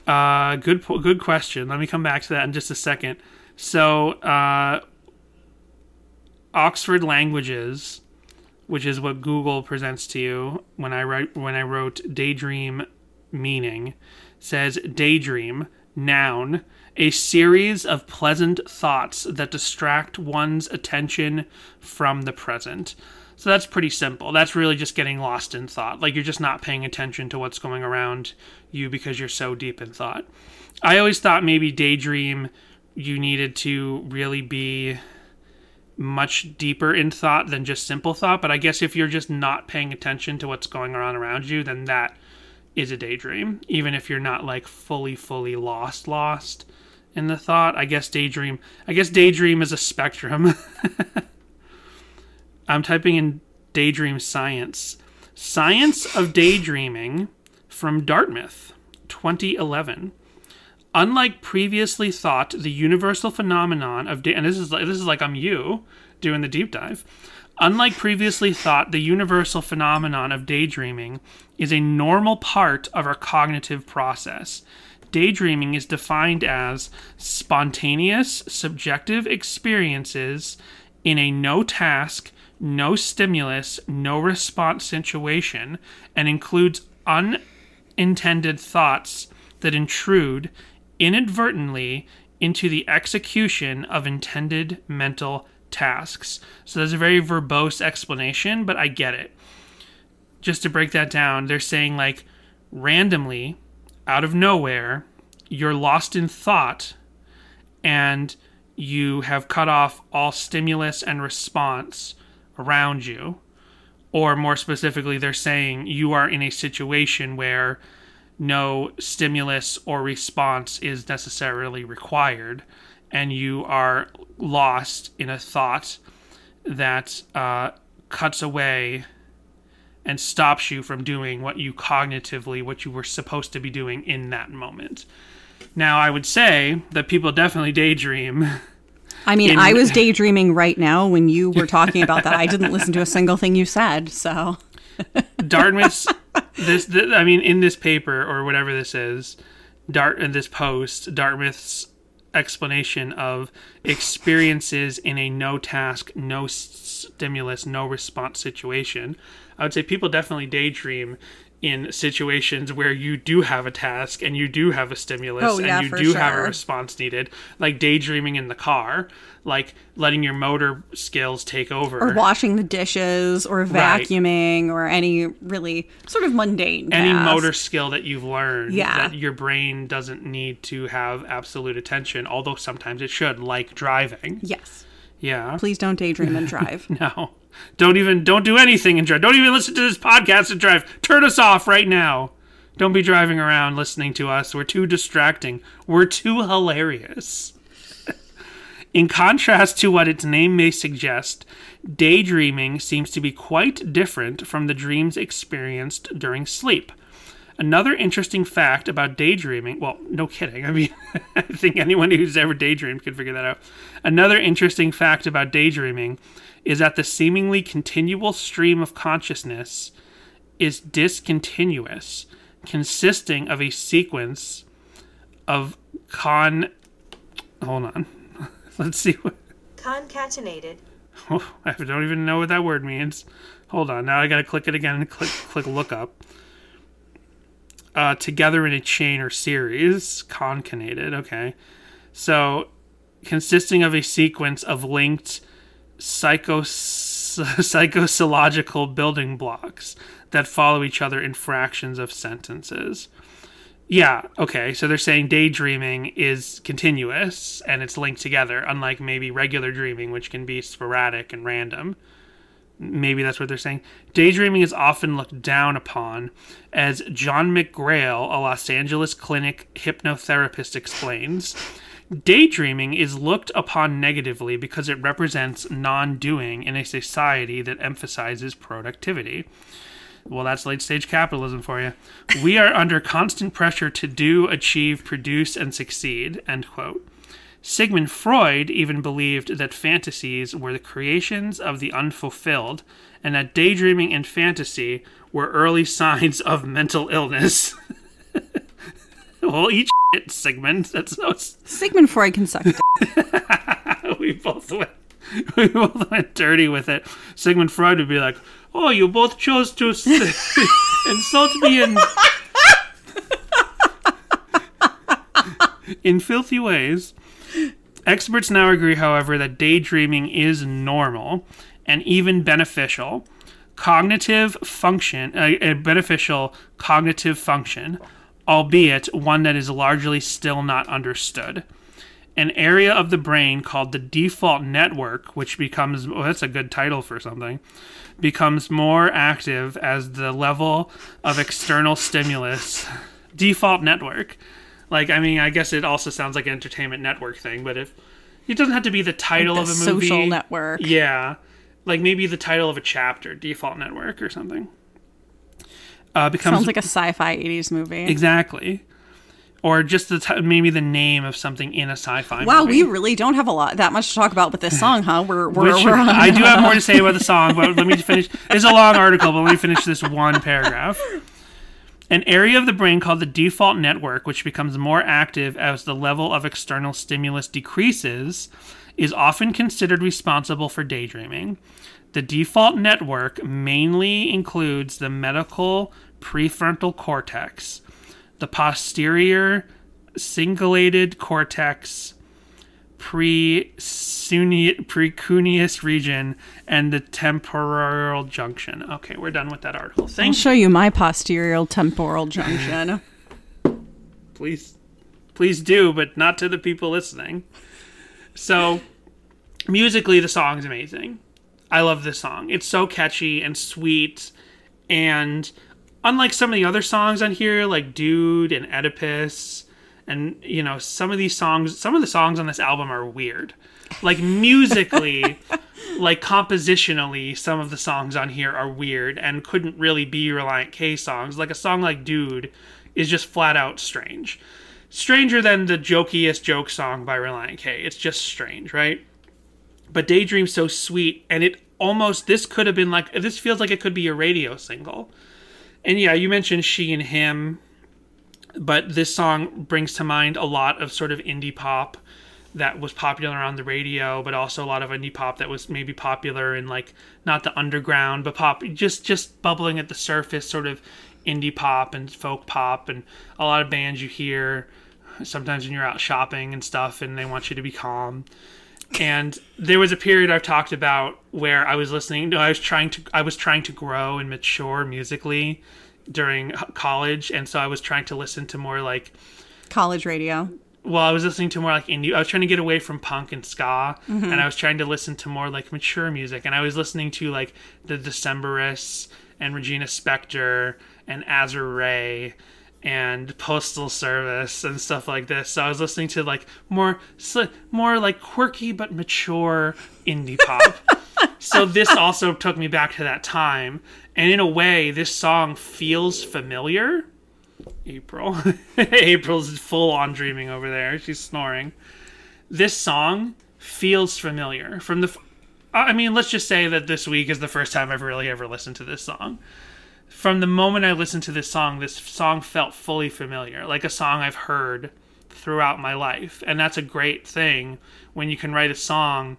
Good question. Let me come back to that in just a second. So, Oxford Languages, which is what Google presents to you when I wrote daydream meaning, says daydream, noun, a series of pleasant thoughts that distract one's attention from the present. So that's pretty simple. That's really just getting lost in thought. Like, you're just not paying attention to what's going around you because you're so deep in thought. I always thought maybe daydream, you needed to really be much deeper in thought than just simple thought. But I guess if you're just not paying attention to what's going on around you, then that is a daydream. Even if you're not like fully lost in the thought. I guess daydream is a spectrum. I'm typing in daydream science. Science of daydreaming from Dartmouth, 2011. Unlike previously thought, the universal phenomenon of and this is like I'm you doing the deep dive. Unlike previously thought, the universal phenomenon of daydreaming is a normal part of our cognitive process. Daydreaming is defined as spontaneous, subjective experiences in a no-task, no stimulus, no response situation, and includes unintended thoughts that intrude inadvertently into the execution of intended mental tasks. So that's a very verbose explanation, but I get it. Just to break that down, they're saying like randomly, out of nowhere, you're lost in thought and you have cut off all stimulus and response around you. Or more specifically, they're saying you are in a situation where no stimulus or response is necessarily required, and you are lost in a thought that cuts away and stops you from doing what you were supposed to be doing in that moment. Now, I would say that people definitely daydream. I mean, I was daydreaming right now when you were talking about that. I didn't listen to a single thing you said, so... Dartmouth's in this paper or whatever this is, in this post, Dartmouth's explanation of experiences in a no task, no stimulus, no response situation. I would say people definitely daydream in situations where you do have a task and you do have a stimulus and you do have a response needed, like daydreaming in the car, like letting your motor skills take over. Or washing the dishes or vacuuming or any really sort of mundane task. Any motor skill that you've learned that your brain doesn't need to have absolute attention, although sometimes it should, like driving. Yes. Yeah. Please don't daydream and drive. No. Don't do anything and drive. Don't even listen to this podcast and drive. Turn us off right now. Don't be driving around listening to us. We're too distracting. We're too hilarious. In contrast to what its name may suggest, daydreaming seems to be quite different from the dreams experienced during sleep. Another interesting fact about daydreaming, well, no kidding. I mean, I think anyone who's ever daydreamed could figure that out. Another interesting fact about daydreaming is that the seemingly continual stream of consciousness is discontinuous, consisting of a sequence of hold on. Let's see what... Concatenated. Oh, I don't even know what that word means. Hold on. Now I gotta click it again and click look up. Together in a chain or series. Concatenated. Okay. So, consisting of a sequence of linked psychological building blocks that follow each other in fractions of sentences. Yeah, okay, so they're saying daydreaming is continuous and it's linked together, unlike maybe regular dreaming, which can be sporadic and random. Maybe that's what they're saying. Daydreaming is often looked down upon, as John McGrail, a Los Angeles clinic hypnotherapist, explains. Daydreaming is looked upon negatively because it represents non-doing in a society that emphasizes productivity. Well, that's late-stage capitalism for you. We are under constant pressure to do, achieve, produce, and succeed, end quote. Sigmund Freud even believed that fantasies were the creations of the unfulfilled, and that daydreaming and fantasy were early signs of mental illness. Well, eat shit, Sigmund. That's no... Sigmund Freud can suck it. we both went dirty with it. Sigmund Freud would be like, "Oh, you both chose to insult me in filthy ways." Experts now agree, however, that daydreaming is normal and even beneficial cognitive function, a beneficial cognitive function, albeit one that is largely still not understood. An area of the brain called the default network, which becomes, that's a good title for something, becomes more active as the level of external stimulus. Default network. Like, I mean, I guess it also sounds like an entertainment network thing, but if it doesn't have to be the title like of a movie. Social network. Yeah. Like maybe the title of a chapter, default network or something. Sounds like a sci-fi 80s movie. Exactly. Or just maybe the name of something in a sci-fi movie. Wow, we really don't have that much to talk about with this song, huh? I do have more to say about the song, but let me finish. It's a long article, but let me finish this one paragraph. An area of the brain called the default network, which becomes more active as the level of external stimulus decreases, is often considered responsible for daydreaming. The default network mainly includes the medial prefrontal cortex, the posterior cingulated cortex, precuneus region, and the temporal junction. Okay, we're done with that article. I'll show you my posterior temporal junction. Please do, but not to the people listening. So, musically, the song's amazing. I love this song. It's so catchy and sweet, and unlike some of the other songs on here, like Dude and Oedipus, and, you know, some of the songs on this album are weird. Like, musically, like, compositionally, some of the songs on here are weird and couldn't really be Relient K songs. Like, a song like Dude is just flat out strange. Stranger than the jokiest joke song by Relient K. It's just strange, right? But Daydream's so sweet, and this feels like it could be a radio single. And yeah, you mentioned She and Him, but this song brings to mind a lot of sort of indie pop that was popular on the radio, but also a lot of indie pop that was maybe popular in, like, not the underground, but pop, just bubbling at the surface, sort of indie pop and folk pop, and a lot of bands you hear sometimes when you're out shopping and stuff, and they want you to be calm. And there was a period I've talked about where I was trying to grow and mature musically during college, and so I was trying to listen to more like college radio. Well, I was listening to more like indie. I was trying to get away from punk and ska, and I was trying to listen to more like mature music. And I was listening to like the Decemberists and Regina Spektor and Azure Ray and Postal Service and stuff like this. So I was listening to like more like quirky but mature indie pop. So this also took me back to that time. And in a way, this song feels familiar. April. April's full on dreaming over there. She's snoring. This song feels familiar. Let's just say that this week is the first time I've really ever listened to this song. From the moment I listened to this song felt fully familiar, like a song I've heard throughout my life. And that's a great thing when you can write a song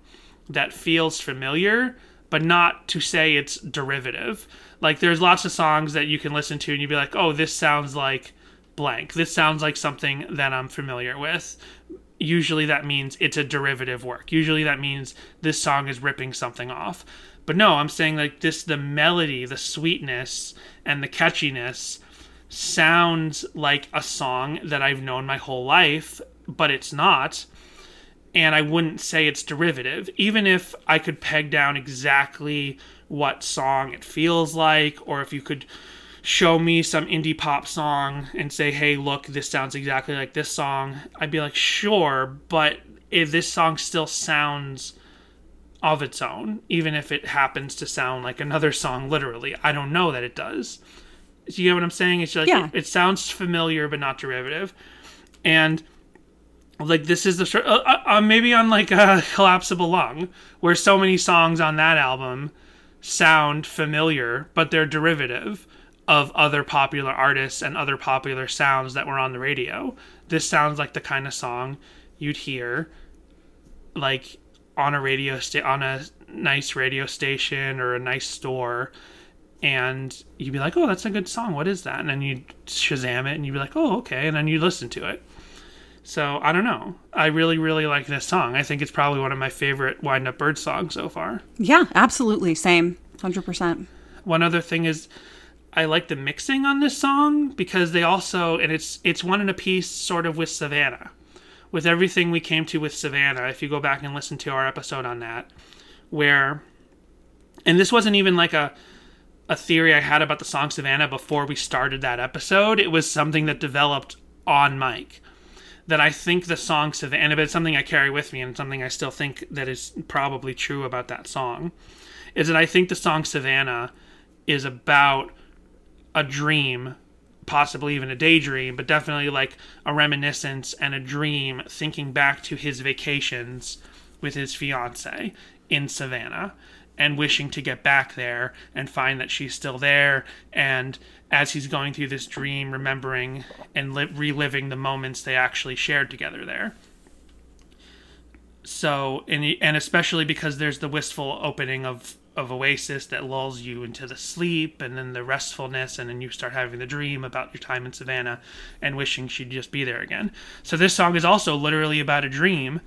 that feels familiar, but not to say it's derivative. Like, there's lots of songs that you can listen to and you'd be like, oh, this sounds like blank. This sounds like something that I'm familiar with. usually that means it's a derivative work. Usually that means this song is ripping something off. But no, I'm saying like this, the melody, the sweetness, and the catchiness sounds like a song that I've known my whole life, but it's not. And I wouldn't say it's derivative. Even if I could peg down exactly what song it feels like, or if you could show me some indie pop song and say, hey, look, this sounds exactly like this song, I'd be like, sure, but if this song still sounds of its own, even if it happens to sound like another song literally. I don't know that it does. Do you get what I'm saying? It's like, yeah. It sounds familiar but not derivative. And like this is the maybe on like a Collapsible Lung, where so many songs on that album sound familiar but they're derivative of other popular artists and other popular sounds that were on the radio. This sounds like the kind of song you'd hear like on a on a nice radio station or a nice store, and you'd be like, oh, that's a good song, what is that? And then you'd Shazam it and you'd be like, oh, okay, and then you'd listen to it. So I don't know, I really, really like this song. I think it's probably one of my favorite Wind Up Bird songs so far. Yeah, absolutely, same, 100%. One other thing is I like the mixing on this song, because they also, and it's one in a piece sort of with Savannah. With everything we came to with Savannah, if you go back and listen to our episode on that, where, and this wasn't even like a theory I had about the song Savannah before we started that episode, it was something that developed on mic, that I think the song Savannah, but it's something I carry with me and something I still think that is probably true about that song, is that I think the song Savannah is about a dream, possibly even a daydream, but definitely like a reminiscence and a dream, thinking back to his vacations with his fiance in Savannah and wishing to get back there and find that she's still there. And as he's going through this dream, remembering and reliving the moments they actually shared together there. So, and especially because there's the wistful opening of Oasis that lulls you into the sleep, and then the restfulness, and then you start having the dream about your time in Savannah and wishing she'd just be there again. So this song is also literally about a dream,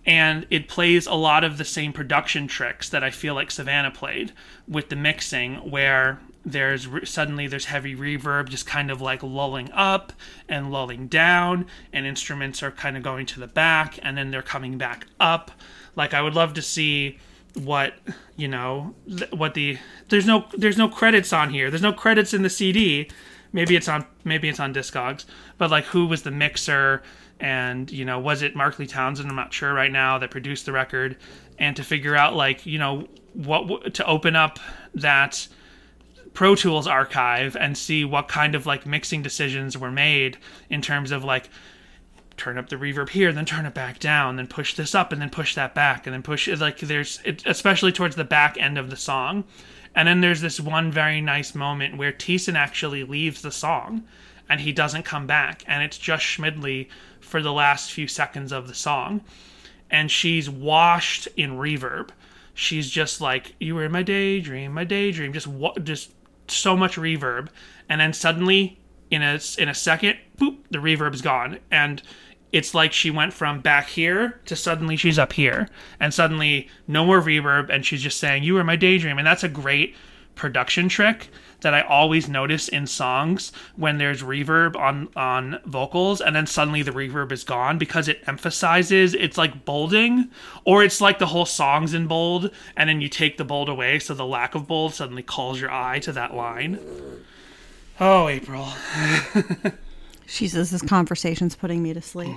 and it plays a lot of the same production tricks that I feel like Savannah played with the mixing, where there's heavy reverb just kind of like lulling up and lulling down, and instruments are kind of going to the back and then they're coming back up. Like, I would love to see what, you know, there's no credits on here. There's no credits in the CD. Maybe it's on Discogs, but like, who was the mixer, and, you know, was it Markley Townsend? I'm not sure right now, that produced the record. And to figure out, like, you know, what to open up that Pro Tools archive and see what kind of like mixing decisions were made in terms of like, turn up the reverb here, then turn it back down, then push this up, and then push that back, and then push it. Like, especially towards the back end of the song. And then there's this one very nice moment where Thiessen actually leaves the song and he doesn't come back, and it's just Schmidley for the last few seconds of the song, and she's washed in reverb. She's just like, you were in my daydream, just so much reverb, and then suddenly in a second, boop, the reverb's gone, and it's like she went from back here to suddenly she's up here, and suddenly no more reverb, and she's just saying, you were my daydream. And that's a great production trick that I always notice in songs when there's reverb on vocals, and then suddenly the reverb is gone, because it emphasizes, it's like bolding, or it's like the whole song's in bold, and then you take the bold away, so the lack of bold suddenly calls your eye to that line. Oh, April. Jesus, this conversation's putting me to sleep.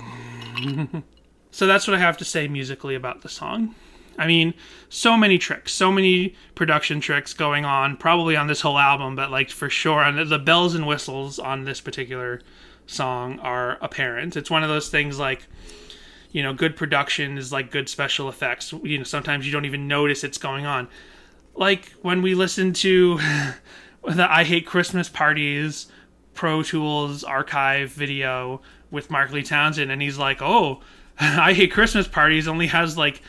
So that's what I have to say musically about the song. I mean, so many tricks, so many production tricks going on, probably on this whole album, but like for sure, and the bells and whistles on this particular song are apparent. It's one of those things like, you know, good production is like good special effects. You know, sometimes you don't even notice it's going on. Like when we listen to the I Hate Christmas Parties Pro Tools archive video with Markley Townsend, and he's like, oh, I Hate Christmas Parties only has like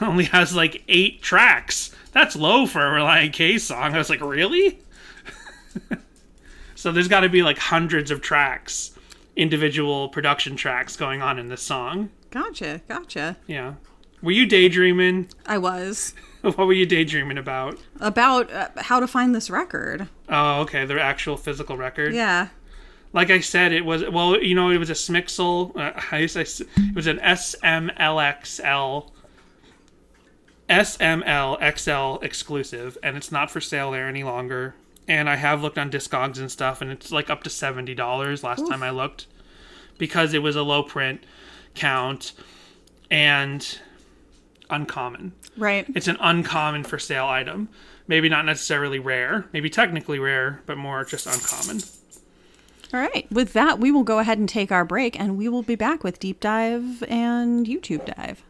8 tracks. That's low for a Relient K song. I was like, really? So there's got to be like hundreds of tracks, individual production tracks going on in this song. Gotcha. Yeah. Were you daydreaming? I was. What were you daydreaming about? About how to find this record. Oh, okay. The actual physical record? Yeah. Like I said, it was, well, it was a Smixel. It was an SMLXL exclusive, and it's not for sale there any longer. And I have looked on Discogs and stuff, and it's like up to $70 last time I looked, because it was a low print count and uncommon. Right. It's an uncommon for sale item. Maybe not necessarily rare, maybe technically rare, but more just uncommon. All right. With that, we will go ahead and take our break, and we will be back with Deep Dive and YouTube Dive.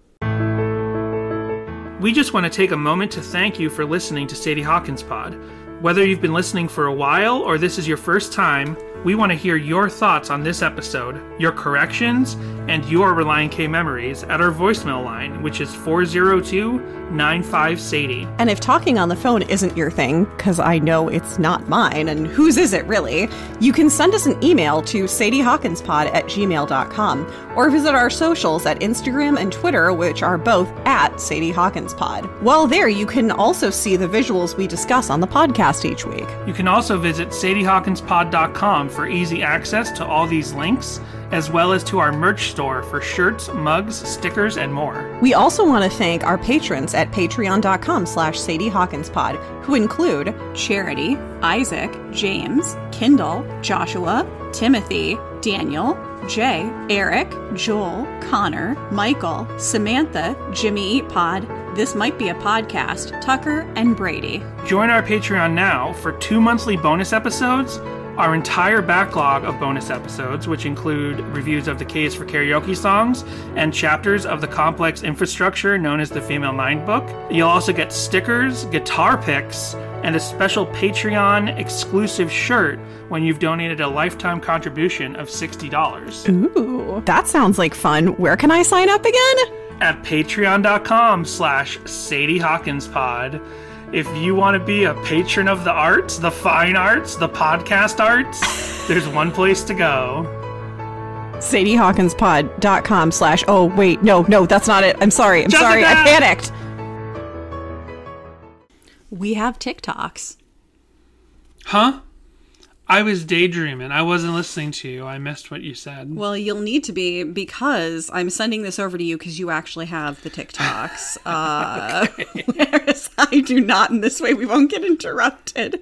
We just want to take a moment to thank you for listening to Sadie Hawkins Pod. Whether you've been listening for a while or this is your first time, we want to hear your thoughts on this episode, your corrections, and your Relient K memories at our voicemail line, which is 402-95-SADIE. And if talking on the phone isn't your thing, because I know it's not mine, and whose is it really, you can send us an email to sadiehawkinspod@gmail.com, or visit our socials at Instagram and Twitter, which are both at Sadie Hawkins Pod. While there, you can also see the visuals we discuss on the podcast each week. You can also visit sadiehawkinspod.com for easy access to all these links, as well as to our merch store for shirts, mugs, stickers, and more. We also want to thank our patrons at patreon.com/sadiehawkinspod, who include Charity, Isaac, James, Kindle, Joshua, Timothy, Daniel, Jay, Eric, Joel, Connor, Michael, Samantha, Jimmy Eat Pod, This Might Be a Podcast, Tucker, and Brady. Join our Patreon now for 2 monthly bonus episodes, our entire backlog of bonus episodes, which include reviews of the K's for Karaoke songs and chapters of the complex infrastructure known as the Female Mind book. You'll also get stickers, guitar picks, and a special Patreon exclusive shirt when you've donated a lifetime contribution of $60. Ooh, that sounds like fun. Where can I sign up again? At patreon.com/SadieHawkinsPod. If you want to be a patron of the arts, the fine arts, the podcast arts, there's one place to go. SadieHawkinsPod.com/ oh, wait, no, that's not it. I'm sorry, I panicked. We have TikToks. Huh? I was daydreaming. I wasn't listening to you. I missed what you said. Well, you'll need to be, because I'm sending this over to you because you actually have the TikToks. Whereas I do not, and this way we won't get interrupted.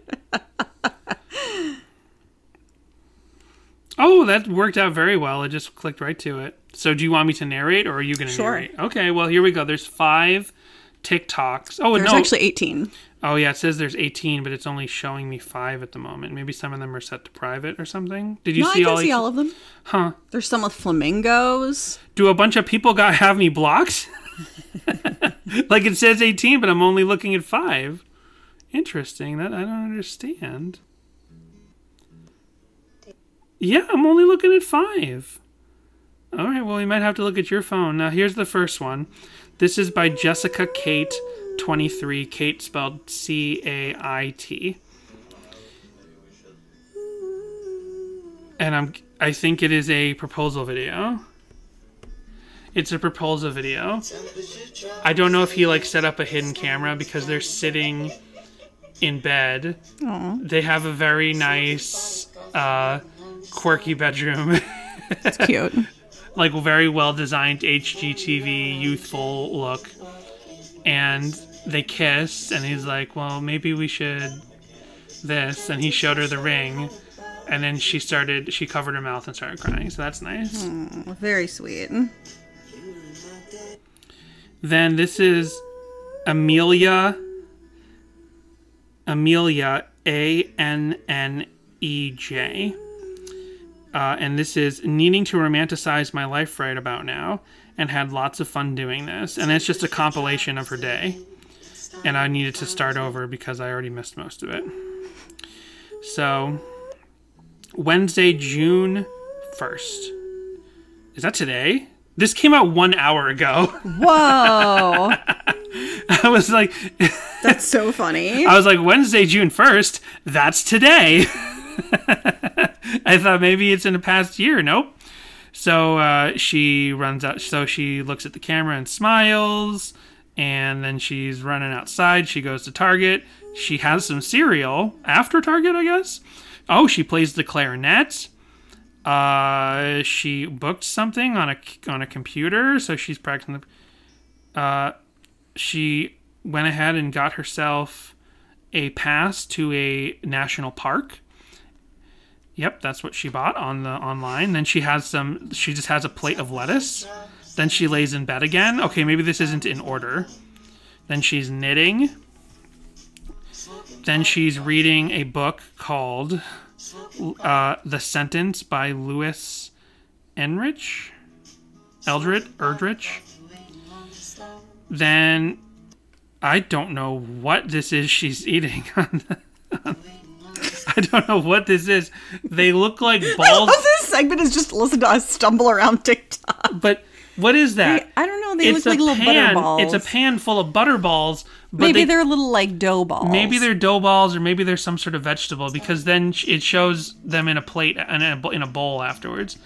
Oh, that worked out very well. I just clicked right to it. So do you want me to narrate, or are you going to narrate? Okay, well, here we go. There's 5 TikToks. Oh, there's actually 18. Oh, yeah, it says there's 18, but it's only showing me 5 at the moment. Maybe some of them are set to private or something. Did you see all? I can see all of them. Huh. There's some with flamingos. Do a bunch of people have me blocked? Like it says 18, but I'm only looking at 5. Interesting. That I don't understand. Yeah, I'm only looking at 5. All right, well, we might have to look at your phone. Now, here's the first one. This is by Jessica Kate 23, Kate spelled C-A-I-T. And I think it is a proposal video. It's a proposal video. I don't know if he set up a hidden camera because they're sitting in bed. Aww. They have a very nice quirky bedroom. It's cute. Very well designed HGTV youthful look. And they kissed, and he's like, well, maybe we should this. And he showed her the ring, and then she covered her mouth and started crying. So that's nice. Very sweet. Then this is Amelia ANNEJ. And this is needing to romanticize my life right about now, and had lots of fun doing this. And it's just a compilation of her day. And I needed to start over because I already missed most of it. So, Wednesday, June 1st. Is that today? This came out 1 hour ago. Whoa. I was like... That's so funny. I was like, Wednesday, June 1st? That's today. I thought maybe it's in the past year. Nope. So she runs out. So she looks at the camera and smiles. And then she's running outside. She goes to Target. She has some cereal after Target, I guess. Oh, she plays the clarinet. She booked something on a computer, so she's practicing. She went ahead and got herself a pass to a national park. Yep, that's what she bought online. Then she just has a plate of lettuce. Then she lays in bed again. Okay, maybe this isn't in order. Then she's knitting. Then she's reading a book called The Sentence by Louis Eldridge. Then I don't know what this is she's eating. I don't know what this is. They look like balls. I love this segment is just listen to us stumble around TikTok. But what is that? I don't know. They look like little butter balls. It's a pan full of butter balls. But maybe they're little like dough balls. Maybe they're dough balls, or maybe they're some sort of vegetable. Because then it shows them in a plate and in a bowl afterwards.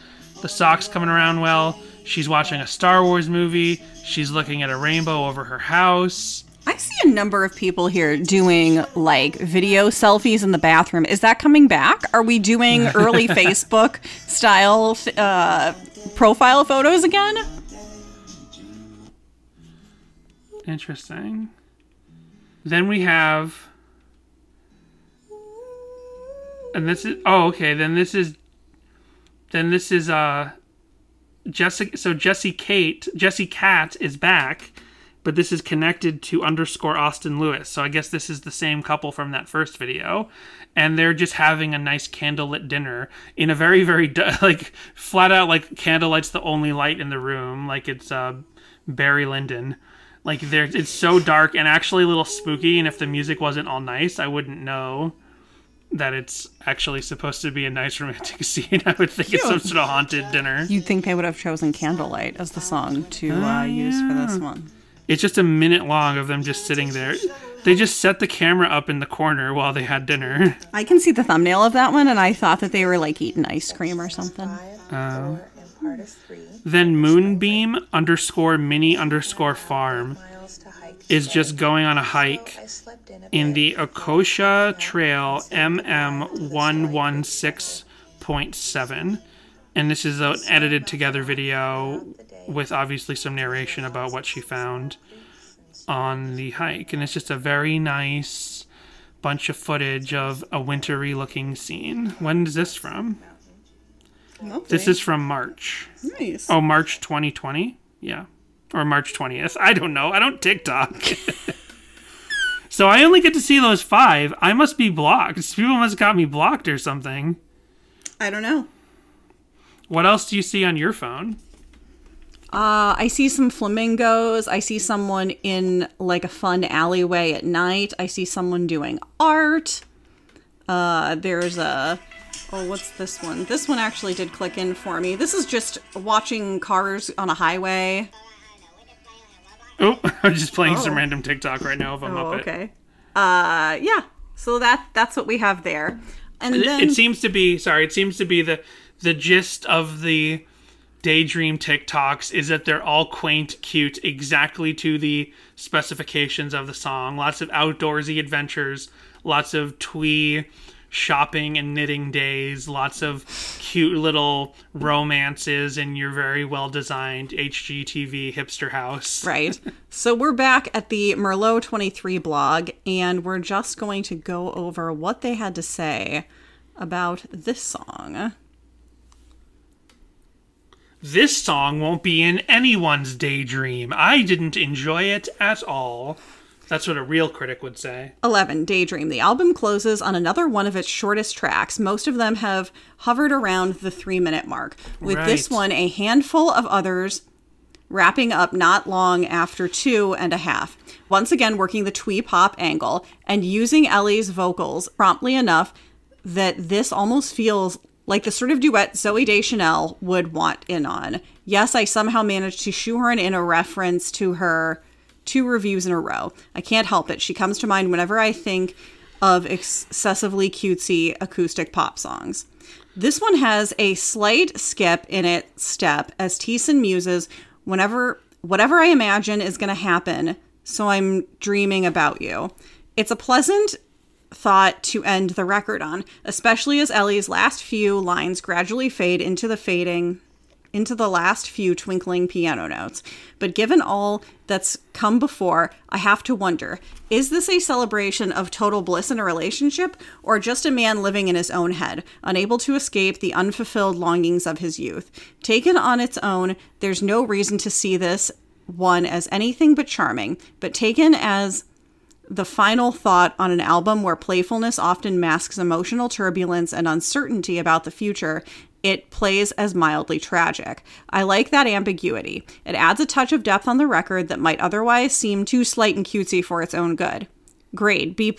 The sock's coming around well. She's watching a Star Wars movie. She's looking at a rainbow over her house. I see a number of people here doing like video selfies in the bathroom. Is that coming back? Are we doing early Facebook style profile photos again? Interesting. Then we have, and this is Then this is Jessica. So Jessie Cat is back. But this is connected to _Austin Lewis. So I guess this is the same couple from that first video. And they're just having a nice candlelit dinner in a very, very, like, flat out, like, candlelight's the only light in the room. Like, it's Barry Lyndon. Like, it's so dark and actually a little spooky. And if the music wasn't all nice, I wouldn't know that it's actually supposed to be a nice romantic scene. I would think it's some sort of haunted dinner. You'd think they would have chosen Candlelight as the song to use for this one. It's just a minute long of them just sitting there. They just set the camera up in the corner while they had dinner. I can see the thumbnail of that one, and I thought that they were like eating ice cream or something. Then Moonbeam _mini_farm is just going on a hike in the Okosha Trail MM116.7. And this is an edited together video with obviously some narration about what she found on the hike. And it's just a very nice bunch of footage of a wintry looking scene. When is this from? Lovely. This is from March. Nice. Oh, March 2020? Yeah. Or March 20th. I don't know. I don't TikTok. So I only get to see those 5. I must be blocked. People must have got me blocked or something. I don't know. What else do you see on your phone? I see some flamingos. I see someone in like a fun alleyway at night. I see someone doing art. There's a... Oh, what's this one? This one actually did click in for me. This is just watching cars on a highway. Oh, I'm just playing some random TikTok right now of a Muppet. Okay. Yeah. So that's what we have there. And then... It seems to be the gist of the Daydream TikToks is that they're all quaint, cute, exactly to the specifications of the song. Lots of outdoorsy adventures, lots of twee shopping and knitting days, lots of cute little romances in your very well-designed HGTV hipster house. Right. So we're back at the Merlot 23 blog, and we're just going to go over what they had to say about this song. This song won't be in anyone's daydream. I didn't enjoy it at all. That's what a real critic would say. 11, Daydream. The album closes on another one of its shortest tracks. Most of them have hovered around the 3-minute mark. With this one, a handful of others wrapping up not long after 2.5. Once again, working the twee pop angle and using Ellie's vocals promptly enough that this almost feels like the sort of duet Zooey Deschanel would want in on. Yes, I somehow managed to shoehorn in a reference to her 2 reviews in a row. I can't help it. She comes to mind whenever I think of excessively cutesy acoustic pop songs. This one has a slight skip in its step as Thiessen muses, whatever I imagine is going to happen, so I'm dreaming about you. It's a pleasant thought to end the record on, especially as Ellie's last few lines gradually fade into the last few twinkling piano notes. But given all that's come before, I have to wonder, is this a celebration of total bliss in a relationship, or just a man living in his own head, unable to escape the unfulfilled longings of his youth? Taken on its own, there's no reason to see this one as anything but charming, but taken as the final thought on an album where playfulness often masks emotional turbulence and uncertainty about the future, it plays as mildly tragic. I like that ambiguity. It adds a touch of depth on the record that might otherwise seem too slight and cutesy for its own good. Grade B+.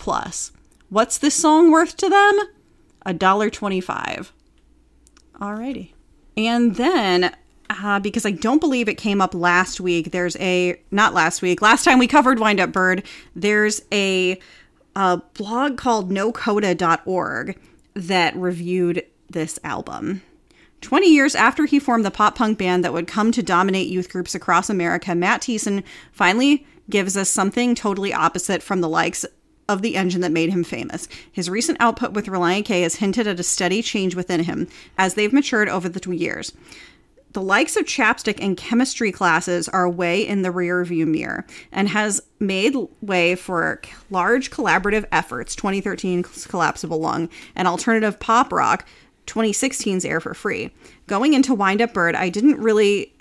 What's this song worth to them? $1.25. Alrighty. And then, because I don't believe it came up last week, last time we covered Wind Up Bird, there's a blog called nocoda.org that reviewed this album. 20 years after he formed the pop-punk band that would come to dominate youth groups across America, Matt Thiessen finally gives us something totally opposite from the likes of the engine that made him famous. His recent output with Relient K has hinted at a steady change within him as they've matured over the 2 years. The likes of chapstick and chemistry classes are way in the rearview mirror and has made way for large collaborative efforts, 2013's Collapsible Lung, and alternative pop rock, 2016's Air for Free. Going into Wind Up Bird, I didn't really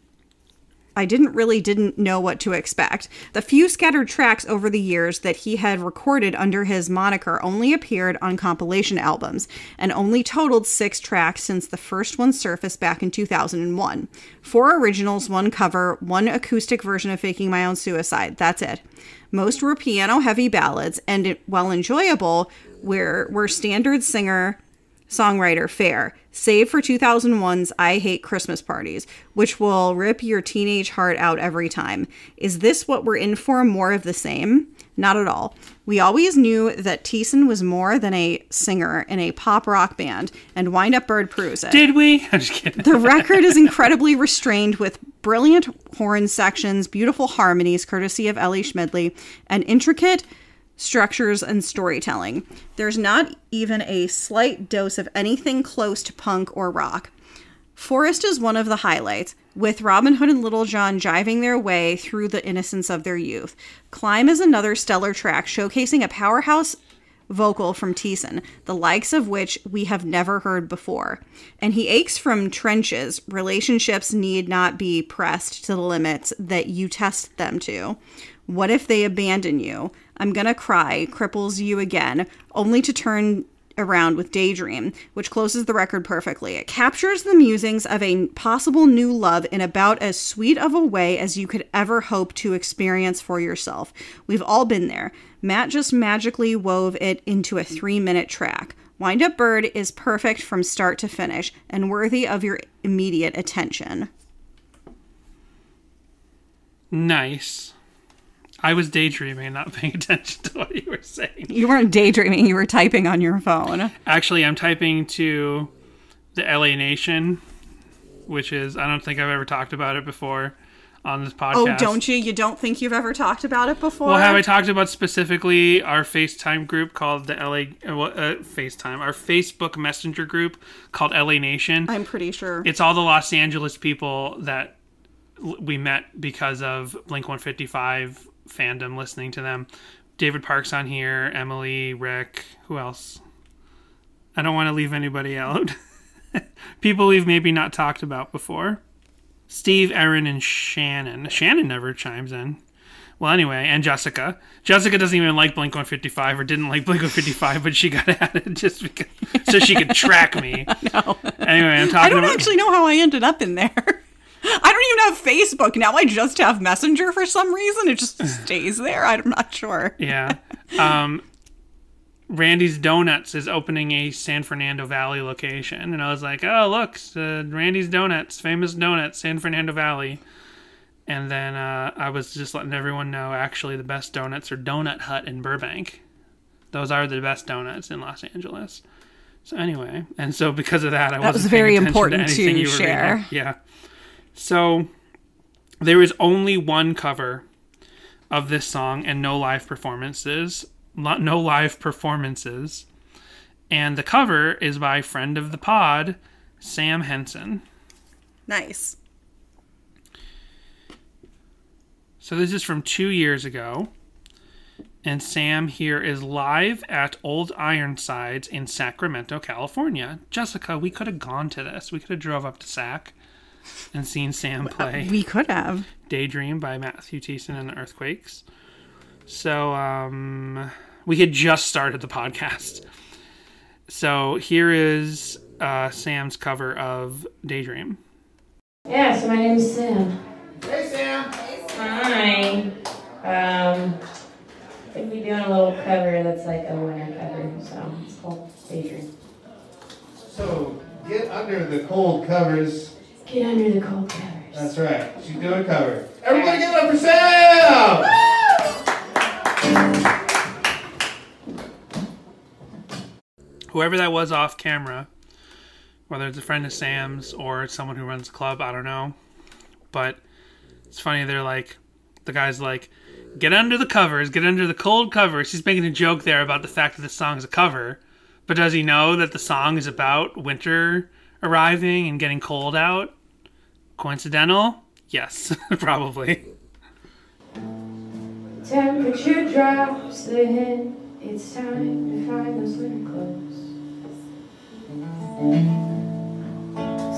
know what to expect. The few scattered tracks over the years that he had recorded under his moniker only appeared on compilation albums, and only totaled 6 tracks since the first one surfaced back in 2001. 4 originals, 1 cover, 1 acoustic version of Faking My Own Suicide. That's it. Most were piano-heavy ballads, and while enjoyable, were standard singer-songwriter fare, save for 2001's I Hate Christmas Parties, which will rip your teenage heart out every time. Is this what we're in for, more of the same? Not at all. We always knew that Thiessen was more than a singer in a pop rock band, and Wind Up Bird proves it. Did we? I'm just kidding. The record is incredibly restrained with brilliant horn sections, beautiful harmonies courtesy of Ellie Schmidley, and intricate structures and storytelling. There's not even a slight dose of anything close to punk or rock. Forest is one of the highlights, with Robin Hood and Little John jiving their way through the innocence of their youth. Climb is another stellar track showcasing a powerhouse vocal from Thiessen, the likes of which we have never heard before. And he aches from trenches. Relationships need not be pressed to the limits that you test them to. What if they abandon you? I'm Gonna Cry cripples you again, only to turn around with Daydream, which closes the record perfectly. It captures the musings of a possible new love in about as sweet of a way as you could ever hope to experience for yourself. We've all been there. Matt just magically wove it into a 3-minute track. Wind Up Bird is perfect from start to finish and worthy of your immediate attention. Nice. I was daydreaming, not paying attention to what you were saying. You weren't daydreaming, you were typing on your phone. Actually, I'm typing to the LA Nation, which is, I don't think I've ever talked about it before on this podcast. Oh, don't you? You don't think you've ever talked about it before? Well, have I talked about specifically our FaceTime group called the our Facebook Messenger group called LA Nation? I'm pretty sure. It's all the Los Angeles people that we met because of Blink-155 fandom, listening to them. David Park's on here, Emily, Rick, who else? I don't want to leave anybody out. People we've maybe not talked about before. Steve, Erin, and Shannon. Shannon never chimes in. Well, anyway, and Jessica. Jessica doesn't even like Blink-155 or didn't like Blink-155, but she got added just because, so she could track me. No. Anyway, I'm talking I don't about... actually know how I ended up in there. I don't even have Facebook. Now I just have Messenger for some reason. It just stays there. I'm not sure. Yeah. Randy's Donuts is opening a San Fernando Valley location. And I was like, oh, look, Randy's Donuts, famous donuts, San Fernando Valley. And then I was just letting everyone know, actually, the best donuts are Donut Hut in Burbank. Those are the best donuts in Los Angeles. So anyway, and so because of that, I That wasn't was very paying attention important to anything to you were share. reading. Yeah. So there is only one cover of this song and no live performances. No live performances. And the cover is by friend of the pod, Sam Henson. Nice. So this is from 2 years ago. And Sam here is live at Old Ironsides in Sacramento, California. Jessica, we could have gone to this. We could have drove up to Sac and seen Sam play. We could have. Daydream by Matthew Thiessen and the Earthquakes. So, we had just started the podcast. So here is Sam's cover of Daydream. Yeah, so my name's Sam. Hey, Sam. Hi. I think we're doing a little cover that's like a winter cover, so it's called Daydream. So, get under the cold covers. Get under the cold covers. That's right. She's doing a cover. Everybody give it up for Sam! Whoever that was off camera, whether it's a friend of Sam's or someone who runs the club, I don't know. But it's funny, they're like, the guy's like, get under the covers, get under the cold covers. He's making a joke there about the fact that the song's a cover. But does he know that the song is about winter arriving and getting cold out? Coincidental? Yes, probably. Temperature drops, then it's time to find those winter clothes.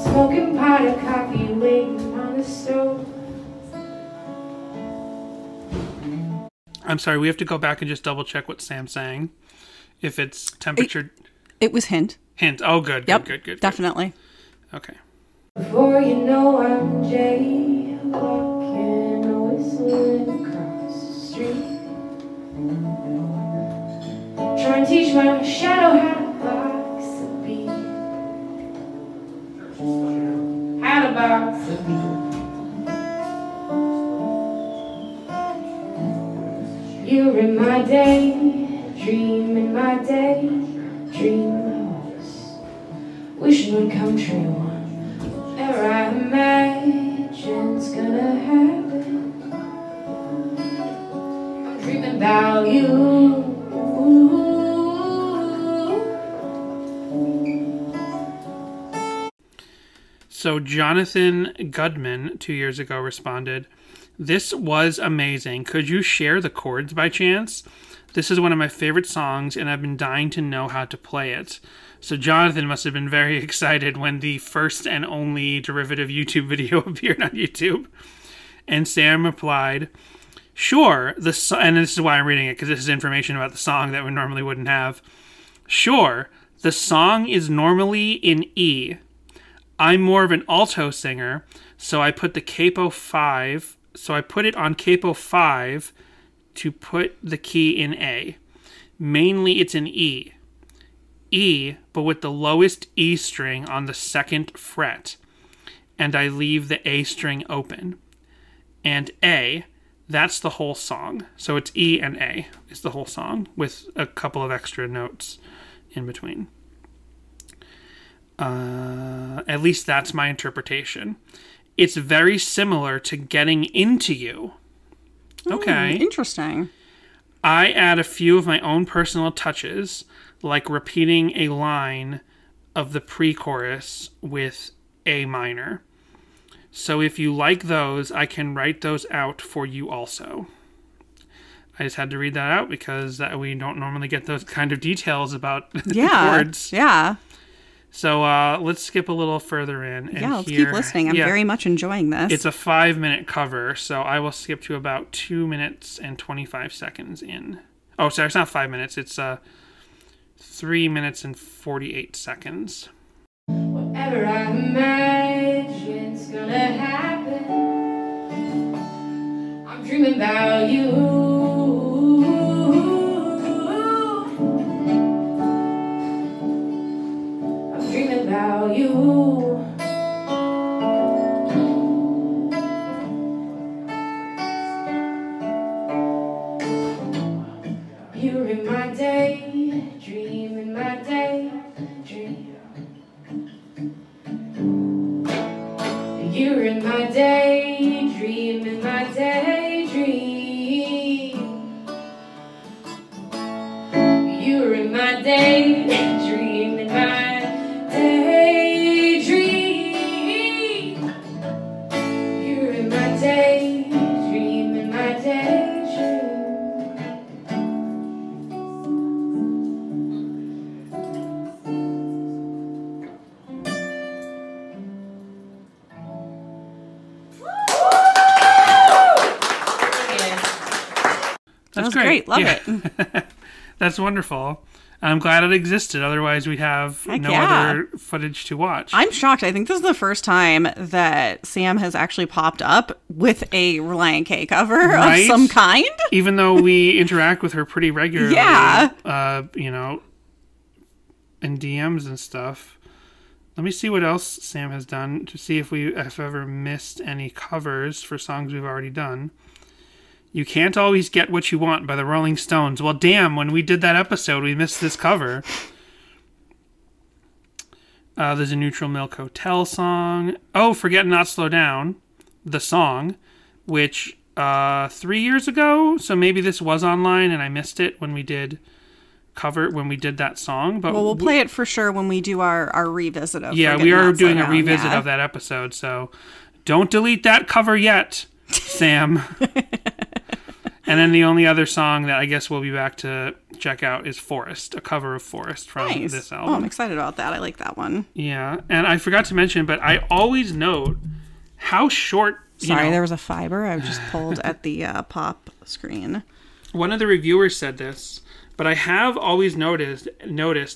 Smoking pot of coffee, waiting on the stove. I'm sorry, we have to go back and just double check what Sam's saying. If it's temperature... It was hint. Hint. Oh, good, Yep, good. definitely. Okay. Before you know I'm jaywalkin, whistling across the street. Trying to teach my shadow how to box a beat. How to box a beat. You're in my daydream, in my daydream house. Wishing would come true. Whatever I imagine's gonna happen. I'm dreaming about you. So Jonathan Gudman 2 years ago responded, "This was amazing. Could you share the chords by chance? This is one of my favorite songs and I've been dying to know how to play it." So Jonathan must have been very excited when the first and only derivative YouTube video appeared on YouTube. And Sam replied, "Sure, and this is why I'm reading it, because this is information about the song that we normally wouldn't have. Sure, the song is normally in E. I'm more of an alto singer, so I put the capo 5, so I put it on capo 5 to put the key in A. Mainly it's in E. E, but with the lowest E string on the 2nd fret. And I leave the A string open. And A, that's the whole song. So it's E and A is the whole song, with a couple of extra notes in between. At least that's my interpretation. It's very similar to Getting Into You." Okay. Interesting. I add a few of my own personal touches, like repeating a line of the pre-chorus with A minor. So if you like those, I can write those out for you also. I just had to read that out because we don't normally get those kind of details about the chords. Yeah. So let's skip a little further in. And Let's keep listening. I'm very much enjoying this. It's a 5-minute cover, so I will skip to about 2 minutes and 25 seconds in. Oh, sorry, it's not 5 minutes. It's 3 minutes and 48 seconds. Whatever I imagine's gonna happen. I'm dreaming about you. Dreaming about you. You're in my daydream, You're in my daydream, in my daydream. You're in my daydream, in my daydream. You're in my daydream, in my daydream. That's great. Love it. That's wonderful. I'm glad it existed. Otherwise, we'd have no other footage to watch. I'm shocked. I think this is the first time that Sam has actually popped up with a Relient K cover of some kind. Even though we interact with her pretty regularly. Yeah. You know, in DMs and stuff. Let me see what else Sam has done to see if I've ever missed any covers for songs we've already done. You Can't Always Get What You Want by the Rolling Stones. Well, damn, when we did that episode, we missed this cover. There's a Neutral Milk Hotel song. Oh, Forget Not Slow Down, the song, which 3 years ago, so maybe this was online and I missed it when we did that song. But we'll play it for sure when we do our revisit of Yeah, we are doing a revisit of that episode, so don't delete that cover yet, Sam. And then the only other song that I guess we'll be back to check out is Forest, a cover of Forest from this album. Oh, I'm excited about that. I like that one. Yeah, and I forgot to mention, but I always note how short... Sorry, there was a fiber. I just pulled at the pop screen. One of the reviewers said this, but I have always noticed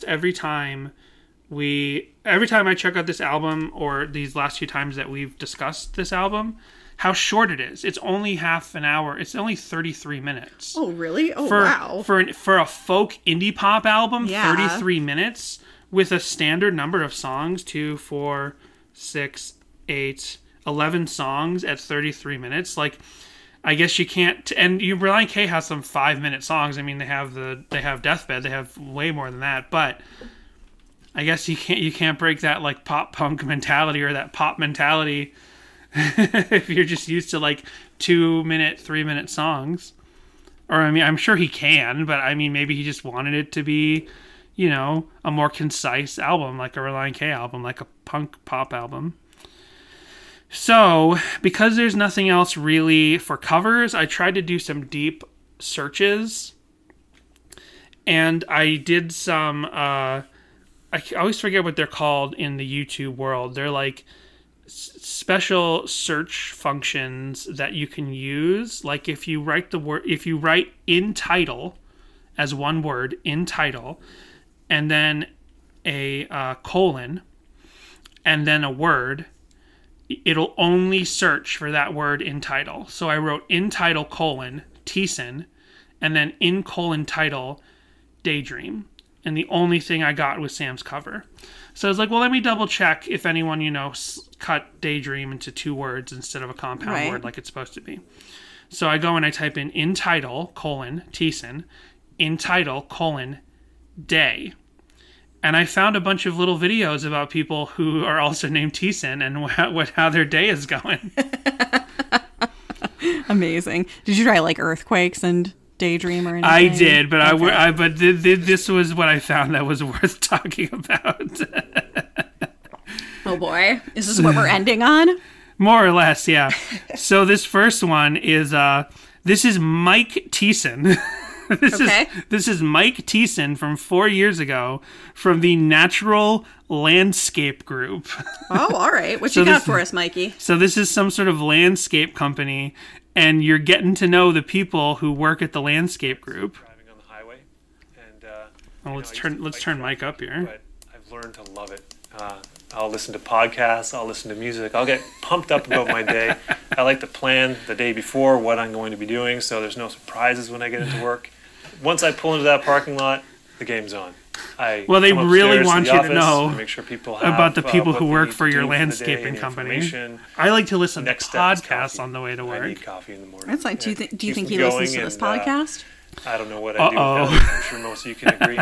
every time I check out this album, or these last few times that we've discussed this album, how short it is. It's only half an hour. It's only 33 minutes. Oh, really? Oh, wow. For a folk indie pop album, 33 minutes with a standard number of songs, 2, 4, 6, 8, 11 songs at 33 minutes. Like, I guess you can't... And Relient K has some 5-minute songs. I mean, they have Deathbed. They have way more than that. But I guess you can't break that, like, pop punk mentality or that pop mentality if you're just used to like 2-minute, 3-minute songs. Or I mean, I'm sure he can, but I mean, maybe he just wanted it to be, you know, a more concise album, like a Relient K album, like a punk pop album. So, because there's nothing else really for covers, I tried to do some deep searches, and I did some, I always forget what they're called in the YouTube world. They're like special search functions that you can use. Like if you write in title as one word in title, and then a colon, and then a word, it'll only search for that word in title. So I wrote in title colon Thiessen, and then in colon title Daydream, and the only thing I got was Sam's cover. So I was like, well, let me double check if anyone, you know, cut Daydream into 2 words instead of a compound word like it's supposed to be. So I go and I type in title colon Thiessen, in title colon day. And I found a bunch of little videos about people who are also named Thiessen and how their day is going. Amazing. Did you try like earthquakes and Daydream or anything? I did, but this was what I found that was worth talking about. Oh boy, is this what we're ending on? More or less, yeah. So this first one is this is Mike Thiessen. This is Mike Thiessen from 4 years ago from the Natural Landscape Group. Oh, all right. What you got for us, Mikey? So this is some sort of landscape company, and you're getting to know the people who work at the landscape group. Driving on the highway, and let's turn Mike up here. But I've learned to love it. I'll listen to podcasts. I'll listen to music. I'll get pumped up about my day. I like to plan the day before what I'm going to be doing, so there's no surprises when I get into work. Once I pull into that parking lot, the game's on. They really want you to know make sure people have, about the people who work for your landscaping company. I like to listen to podcasts on the way to work. I need coffee in the morning. That's like, do you think he listens to this podcast? I don't know what I do without it. I'm sure most of you can agree.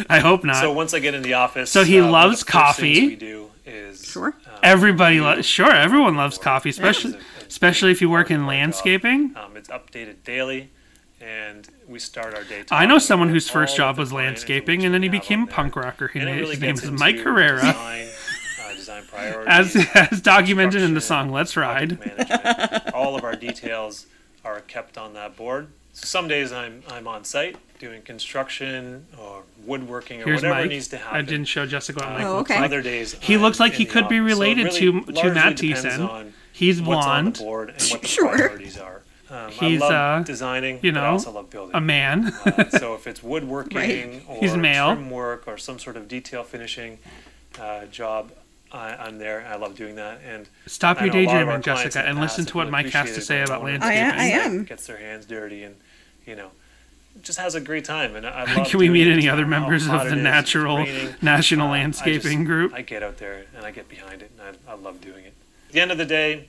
I hope not. So once I get in the office, so he loves one of the first coffee. things we do is Sure. Everybody everyone loves coffee, especially if you work in landscaping. It's updated daily, and we start our day. I know someone whose first job was landscaping, and then he became a punk rocker. His name is Mike Herrera. Design priorities, as documented in the song "Let's Ride." All of our details are kept on that board. So some days I'm on site doing construction or woodworking or whatever needs to happen. I didn't show Jessica what Mike looks like. Other days he looks like he could be related to Matt Thiessen. He's blonde. What's on the board and what the priorities are. He's I love designing, but I also love building. A man. So if it's woodworking or trim work or some sort of detail finishing job, I'm there. I love doing that. And stop your daydreaming, Jessica, and listen to what Mike has to say about landscaping. I am. Gets their hands dirty and, just has a great time. And I love Can we meet any other members of the National Landscaping Group? I get out there and I get behind it, and I love doing it. At the end of the day,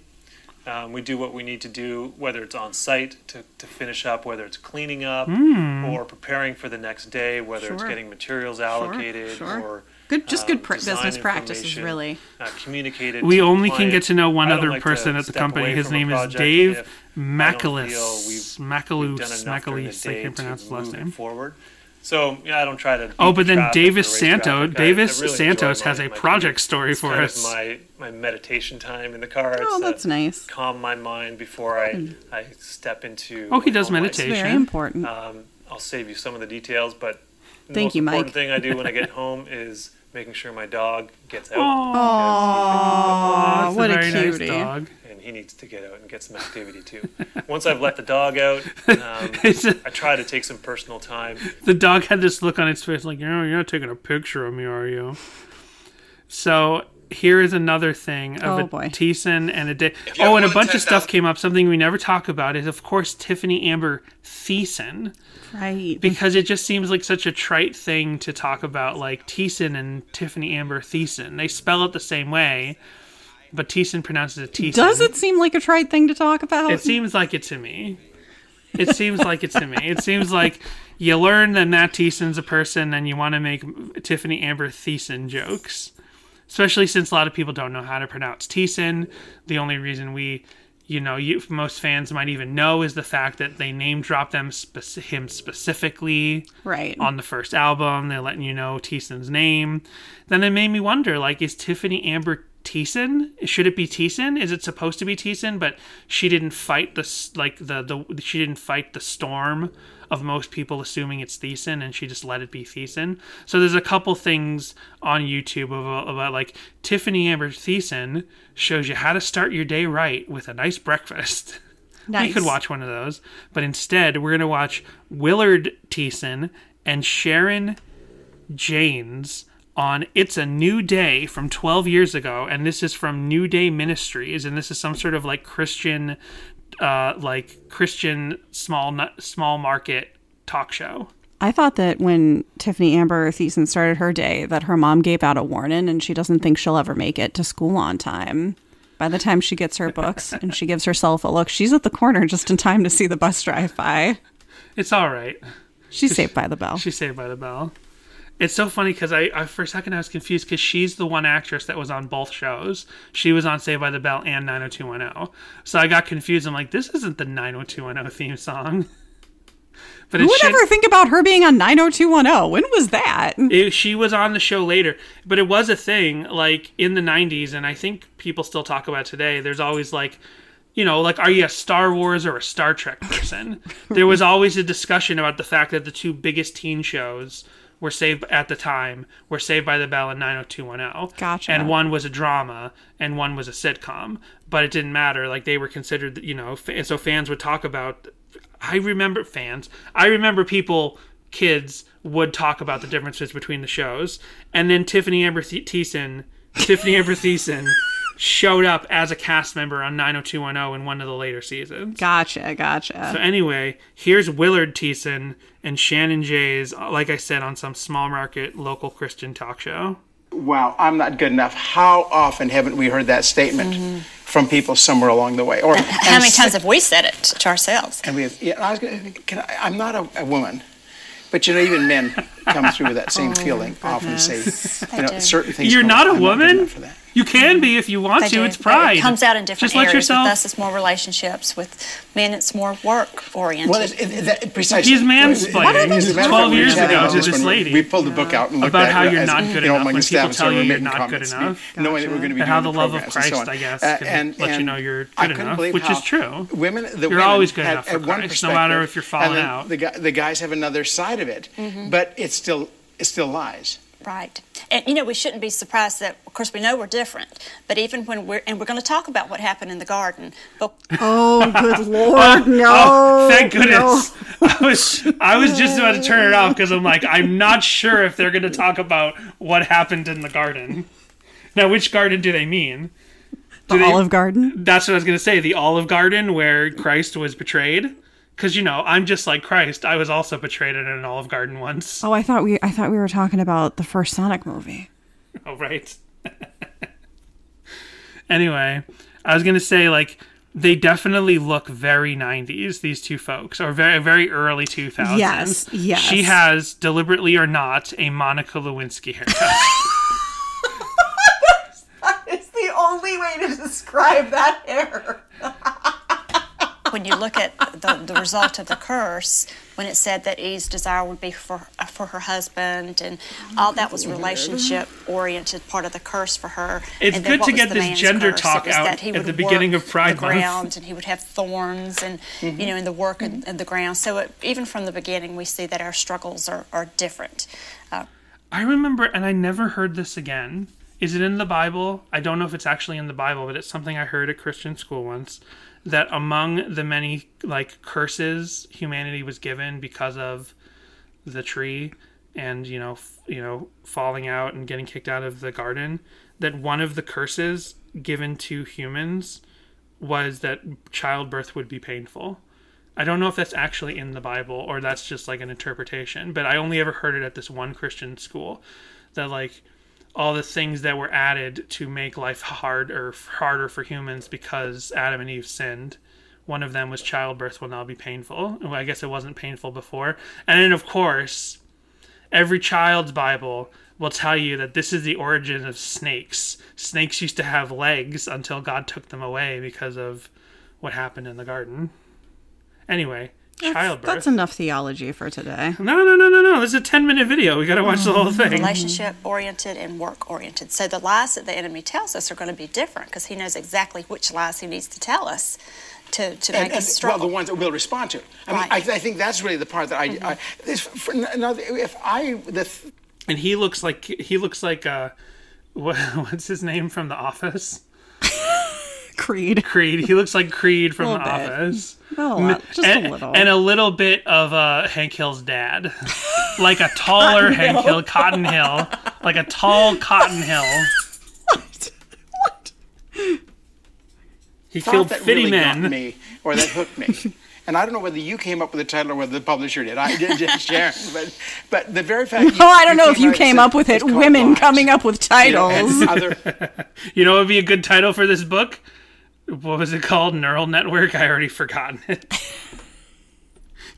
we do what we need to do, whether it's on site to finish up, whether it's cleaning up or preparing for the next day, whether it's getting materials allocated or good business practices, really. Communicated. We only can get to know one other person at the company. His name is Dave Macalus. Macalus. I can't pronounce his last name. Forward. So I don't try to. Oh, but then Davis Santos has a project story for us. My meditation time in the car. Oh, that's nice. Calm my mind before I step into. Oh, he does meditation. It's very important. I'll save you some of the details, but the Thank most you, important Mike. thing I do when I get home is making sure my dog gets out. Oh, what a cutie. Nice dog. And he needs to get out and get some activity too. Once I've let the dog out, I try to take some personal time. The dog had this look on its face like, you're not taking a picture of me, are you? So here is another thing of Thiessen and a day. Oh, and a bunch of stuff came up. Something we never talk about is, of course, Tiffany Amber Thiessen. Right. Because it just seems like such a trite thing to talk about, like Thiessen and Tiffany Amber Thiessen. They spell it the same way, but Thiessen pronounces it Thiessen. Does it seem like a trite thing to talk about? It seems like it to me. It seems like you learn that Matt Thiessen's a person and you want to make Tiffany Amber Thiessen jokes. Especially since a lot of people don't know how to pronounce Thiessen. The only reason most fans might even know is the fact that they name drop him specifically on the first album. They're letting you know Thiessen's name. Then it made me wonder, is Tiffany Amber Thiessen? Should it be Thiessen? Is it supposed to be Thiessen? But she didn't fight she didn't fight the storm of most people assuming it's Thiessen, and she just let it be Thiessen. So there's a couple things on YouTube about Tiffany Amber Thiessen shows you how to start your day right with a nice breakfast. Nice. We could watch one of those, but instead we're going to watch Willard Thiessen and Sharon Janes on It's a New Day from 12 years ago, and this is from New Day Ministries, and this is some sort of Christian Christian small market talk show. I thought that when Tiffany Amber Thiessen started her day, that her mom gave out a warning and she doesn't think she'll ever make it to school on time. By the time she gets her books and she gives herself a look, she's at the corner just in time to see the bus drive by. It's all right. She's saved by the bell. She's saved by the bell. It's so funny because I for a second I was confused because she's the one actress that was on both shows. She was on Saved by the Bell and 90210. So I got confused. I'm like, this isn't the 90210 theme song. But who would ever think about her being on 90210? When was that? She was on the show later. But it was a thing in the 90s, and I think people still talk about it today. There's always are you a Star Wars or a Star Trek person? There was always a discussion about the fact that the two biggest teen shows were Saved by the Bell and 90210. Gotcha. And one was a drama and one was a sitcom. But it didn't matter. They were considered, so fans would talk about. I remember kids would talk about the differences between the shows. And then Tiffany Amber Thiessen showed up as a cast member on 90210 in one of the later seasons. Gotcha. So anyway, here's Willard Thiessen and Shannon Jays, like I said, on some small market local Christian talk show. Wow, I'm not good enough. How often haven't we heard that statement from people somewhere along the way? Or how many times have we said it to ourselves? And I'm not a woman, but even men come through with that same feeling often and say, certain things. You're not a woman? For that. You can be if you want to. do. It's pride. It comes out in different Just let areas. yourself. With us, it's more relationships. With men, it's more work-oriented. Well, precisely. He's mansplaining 12 years ago to this lady. We pulled the book out and looked about at how it you're as, not good enough when people tell you you're not good comments, enough. knowing that we're going to be And how doing the love of programs and Christ, so on. I guess, can let you know you're I good couldn't enough, believe which how is true. Women, always good enough for at one Christ, no matter perspective, if you're falling and then out. The guys have another side of it, but it still lies. Right. And, we shouldn't be surprised that, of course, we know we're different. But even when we're going to talk about what happened in the garden. But Oh, good Lord, no. Thank goodness. No. I was just about to turn it off because I'm like, I'm not sure if they're going to talk about what happened in the garden. Now, which garden do they mean? The Olive Garden? That's what I was going to say. The Olive Garden where Christ was betrayed. Because, I'm just like Christ. I was also betrayed in an Olive Garden once. Oh, I thought we were talking about the first Sonic movie. Oh, right. Anyway, I was going to say, they definitely look very 90s, these two folks, or very, very early 2000s. Yes. She has, deliberately or not, a Monica Lewinsky haircut. That is the only way to describe that hair. when you look at the result of the curse, when it said that Eve's desire would be for her husband, and all that was relationship-oriented part of the curse for her. It's and then good to get this gender talk out at the beginning of Pride Month. Month. And he would have thorns, and in the work and the ground. So even from the beginning, we see that our struggles are different. I remember, and I never heard this again. Is it in the Bible? I don't know if it's actually in the Bible, but it's something I heard at Christian school once. That among the many curses humanity was given because of the tree and falling out and getting kicked out of the garden, that one of the curses given to humans was that childbirth would be painful. I don't know if that's actually in the Bible or that's just an interpretation, but I only ever heard it at this one Christian school, that all the things that were added to make life harder for humans because Adam and Eve sinned. One of them was childbirth will now be painful. Well, I guess it wasn't painful before. And then, of course, every child's Bible will tell you that this is the origin of snakes. Snakes used to have legs until God took them away because of what happened in the garden. Anyway, childbirth. That's enough theology for today. No. This is a 10-minute video. We got to watch the whole thing. Relationship-oriented and work-oriented. So the lies that the enemy tells us are going to be different because he knows exactly which lies he needs to tell us to make us struggle. Well, the ones that we'll respond to. I think that's really the part that And he looks like what's his name from The Office? Creed. He looks like Creed from The Office. Not a lot, just a little. And a little bit of Hank Hill's dad. Like a taller Hank Hill, Cotton Hill. Like a tall Cotton Hill. What? He killed that 50 really men. Got me, or that hooked me. And I don't know whether you came up with the title or whether the publisher did. I did, just Sharon. But the very fact. No, I don't know if you came up with it. Women lies. Coming up with titles. You know what would be a good title for this book? What was it called? Neural Network? I already forgotten it.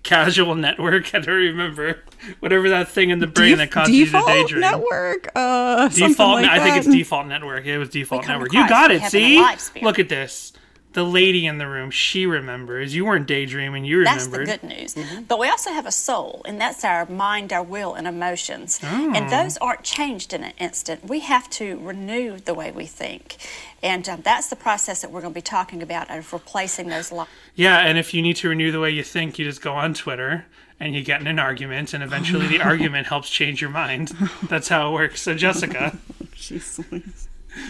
Casual Network? I don't remember. Whatever that thing in the brain that causes you to daydream. Network? Default Network? I think it's Default Network. It was Default Network. You got it, see? Look at this. The lady in the room, she remembers. You weren't daydreaming, you remembered. That's the good news. But we also have a soul, and that's our mind, our will, and emotions. And those aren't changed in an instant. We have to renew the way we think. And that's the process that we're going to be talking about of replacing those lies. Yeah, and if you need to renew the way you think, you just go on Twitter and you get in an argument, and eventually the argument helps change your mind. That's how it works. So, Jessica.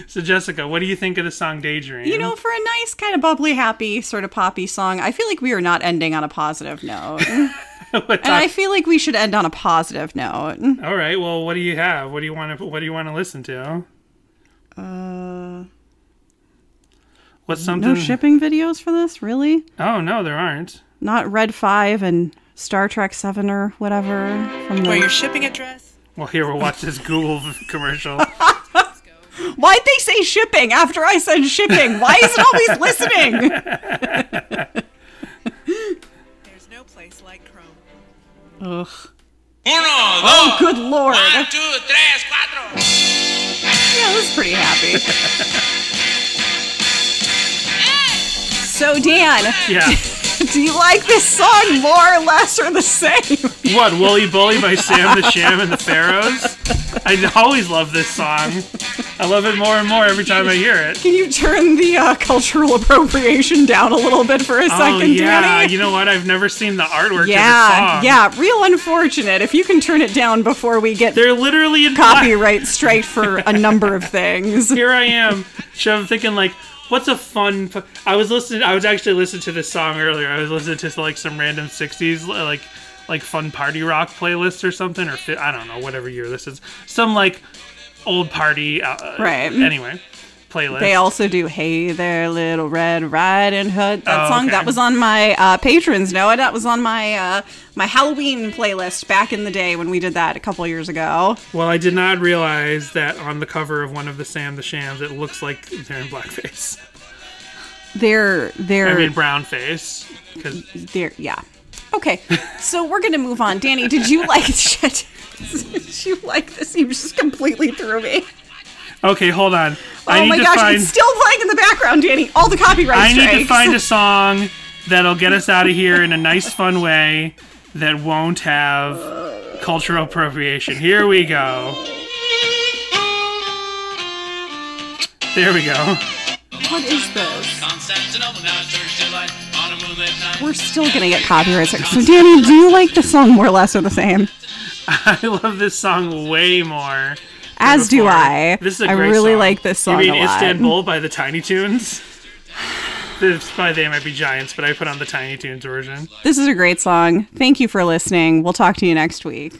So, Jessica, what do you think of the song Daydream? For a nice, kind of bubbly, happy, sort of poppy song, I feel like we are not ending on a positive note. And I feel like we should end on a positive note. All right, well, what do you have? What do you want to listen to? What's something? No shipping videos for this, really? Oh, no, there aren't. Not Red 5 and Star Trek 7 or whatever. Or your shipping address? Well, here, we'll watch this Google commercial. Why'd they say shipping after I said shipping? Why is it always listening? There's no place like Chrome. Ugh. Oh, good lord. 1, 2, 3, 4. Yeah, I was pretty happy. So, Dan. Yeah. Do you like this song more or less or the same? What, Wooly Bully by Sam the Sham and the Pharaohs? I always love this song. I love it more and more every time I hear it. Can you turn the cultural appropriation down a little bit for a second, Danny? You know what? I've never seen the artwork of the Yeah, song. yeah, real unfortunate. If you can turn it down before we get They're literally in copyright strike for a number of things. Here I am, I'm thinking like, what's a fun? I was actually listening to this song earlier. I was listening to like some random '60s like fun party rock playlist or something, or I don't know, whatever year this is. Some like old party. Right. Anyway, playlist. They also do "Hey There, Little Red Riding Hood." That song okay. that was on my patrons know it. That was on my my Halloween playlist back in the day when we did that a couple years ago. Well, I did not realize that on the cover of one of the Sam the Shams, it looks like they're in blackface. They're I mean brown face. Yeah. Okay, so we're gonna move on. Danny, did you like shit? Did you like this? You just completely threw me. Okay, hold on. Oh my gosh, it's still playing in the background, Danny. All the copyright strikes. I need to find a song that'll get us out of here in a nice, fun way that won't have cultural appropriation. Here we go. There we go. What is this? We're still gonna get copyright strikes. So, Danny, do you like the song more or less or the same? I love this song way more. As do I. This is a I great really song. like this song You mean a lot. Istanbul by the Tiny Toons? By They Might Be Giants, but I put on the Tiny Toons version. This is a great song. Thank you for listening. We'll talk to you next week.